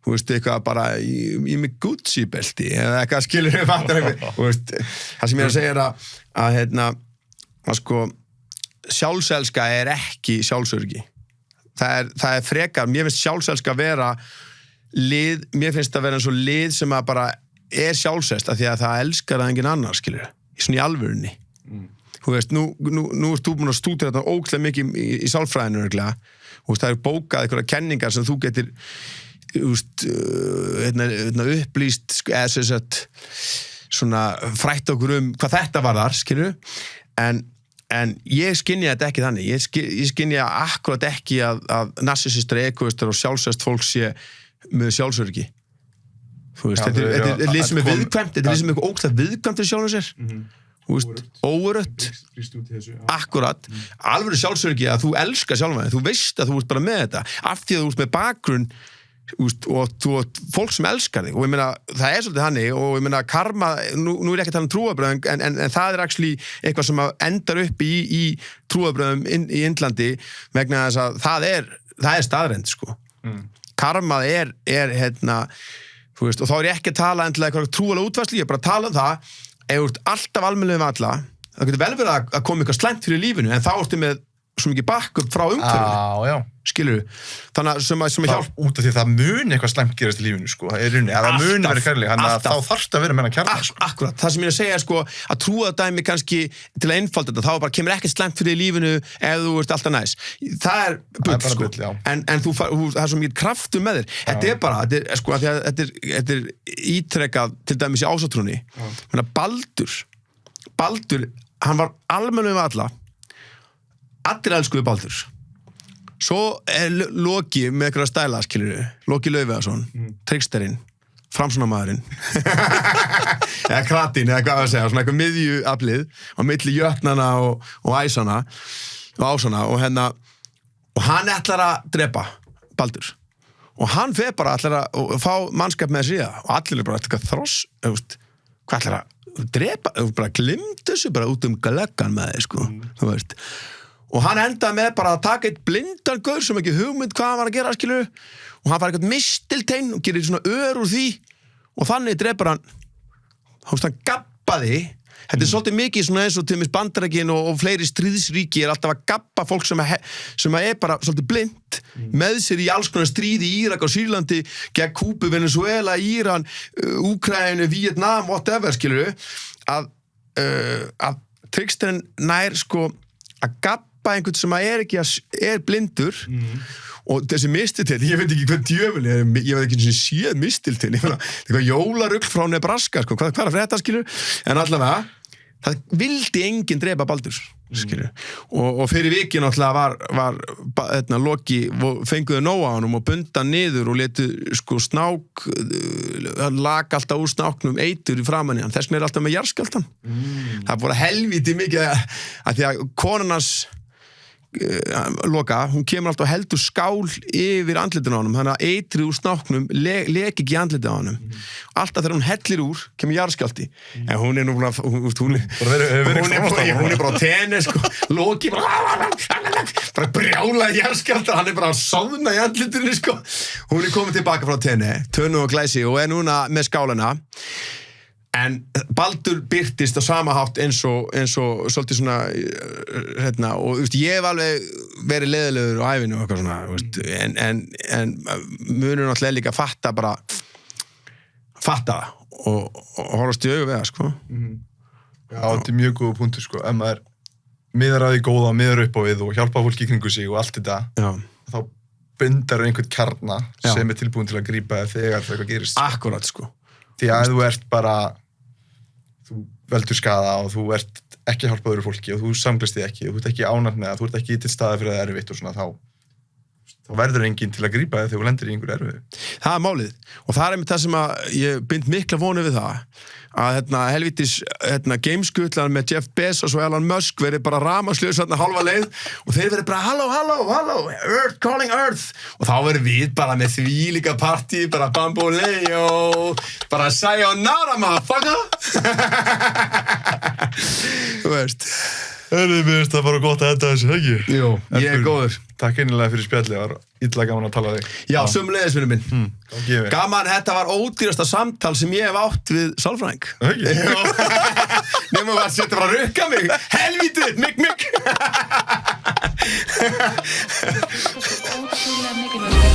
þú veist, eitthvað bara ég með Gucci-belti eða eitthvað skilur við fattar eitthvað, þú veist, það sem ég að segja að sko sjálfselska ekki sjálfsöryggi. Það frekar, mér finnst sjálfselska vera lið, mér finnst það vera eins og lið sem að bara sjálfsest af því að það elskar það engin annar, skilur, svona í alvörunni. Þú veist, nú ert þú búin að stúdera þetta ógeðslega mikið í sálfræðinu örglega. Þú veist, það bókað einhverja kenningar sem þú getur upplýst eða sem sagt svona frætt okkur hvað þetta varðar, skilur, en ég skynja þetta ekki þannig. Ég skynja akkurat ekki að narsissistar, egoistar og sjálfsest fólk sé með sjálfsöryggi. Þú veist, þetta lið sem viðkvæmt, þetta lið sem ógeðslega viðkvæmt fyrir sjálfum sér. Þú veist, óörött, akkurat, alveg sjálfsöryggi að þú elskar sjálfum þig, þú veist að þú ert bara með þetta, af því að þú ert með bakgrunn og þú ert fólk sem elskar þig, og ég meina, það svolítið hannig, og ég meina, karma, nú ég ekki að tala um trúarbröðum, en það actually eitthvað sem endar upp í trúarbröðum í Indlandi, vegna þess að það staðreynd, sko. Karma þú veist, og þá ég ekki að tala endilega eitthvað trúalega útværslu, ég bara að tala um það ef þú ert alltaf almennilega með alla, það getur vel verið að koma eitthvað slæmt fyrir lífinu, en þá ertu með svo mikið backup frá umhverfinu, skilur þannig sem hjálp út af því að það mun eitthvað slæmt gerast í lífinu sko, það mun verið kærleik, þannig að þá þarftu að vera með kjarna sko. Akkurat, það sem ég að segja sko, að trúadæmi kannski til að einfalda þetta, þá bara kemur ekkert slæmt fyrir lífinu ef þú ert alltaf næs, það bull sko, en það svo mikið kraftur með þér, þetta er ítrekkað til dæmis í ásatrúnni, Baldur, hann var almennilega með alla, allir elskuðu Baldur. Svo Loki með eitthvað stæla, skilur Loki Laufeyjarson, tricksterinn, framsóknarmaðurinn eða kratinn, eða hvað að segja, svona eitthvað miðjuaflið á milli jötnana og æsana og ásana og hann ætlar að drepa Baldur og hann fer bara ætlar að fá mannskap með síða og allir bara eitthvað þross, hvað ætlar að drepa, bara glimmt þessu bara út glöggan með þig, sko, þú veist. Og hann endaði með bara að taka eitt blindan gaur sem ekki hugmynd hvað hann var að gera, skilur, og hann fær eitthvað mistilteinn og gerir svona ör úr því og þannig drepur hann gabbaði. Þetta svolítið mikið svona eins og til mis Bandaríkin og fleiri stríðsríki alltaf að gabba fólk sem bara svolítið blind með sér í alls konar stríði í Írak og Sýrlandi gegn Kúbu, Venezuela, Íran, Úkraínu, Vietnam, whatever, skilur, að tricksterinn nær sko að gabba einhvern sem er blindur og þessi mistilteinn, ég veit ekki hvað djöful ég veit ekki sem séð mistilteinn eitthvað jólarugl frá Nebraska sko, hvað að frétta, skilur, en allavega það vildi enginn drepa Baldur, skilur, og fyrir vikið náttúrulega var Loki fenguðu nóg á honum og bunda niður og letu sko snák lag alltaf úr snáknum eitur í framan í hann, þess vegna alltaf með jarðskjálftan það voru helviti mikið að því að konarnas Loka, hún kemur alltaf heldur skál yfir andlitinu á honum, þannig að eitrið úr snáknum leki ekki andlitinu á honum alltaf þegar hún hellir úr kemur jarðskjálfti en hún nú hún er bara á tenni sko, Loki bara brjálaði jarðskjálftar, hann bara að sofna í andlitinu sko, hún komin tilbaka frá tenni, tönu og glæsi og núna með skálana en Baldur birtist á sama hátt eins og svolítið svona og ég hef alveg verið leiðilegur á ævinu og eitthvað svona en munur náttúrulega líka fatta það og horfast í augu við það sko. Já, þetta mjög góða punktur sko, ef maður miðar að því góða, miðar upp á við og hjálpa fólki í kringu sig og allt þetta þá bundar einhvern kjarna sem tilbúin til að grípa þegar það eitthvað gerist. Akkurat sko. Því að þú ert bara þú veldur skaða og þú ert ekki að hjálpa öðru fólki og þú samglist þig ekki og þú ert ekki ánægt með það, þú ert ekki til staðar fyrir að það er erfitt og svona þá verður enginn til að grípa þig þegar þú lendir í einhverju erfiðu. Það er málið og það er einmitt það sem að ég bind mikla vonu við það að helvítis gameskutlan með Jeff Bezos og Elon Musk verið bara rafmagnslaus halva leið og þeir verið bara halló, Earth calling Earth og þá verið við bara með þvílíka partí, bara bamboleo, bara sayonara motherfucker. Þú veist. Mér finnst það bara gott að enda þessu, ekki? Jú, ég er góður. Takk innilega fyrir spjallið, það var illa gaman að tala þig. Já, sömuleiðis vinur minn. Gaman, þetta var ódýrasta samtal sem ég hef átt við sálfræðing. Ekki? Nefnum að setja bara að rukka mig. Helvítið, mig. Ótrúlega mikilvægt.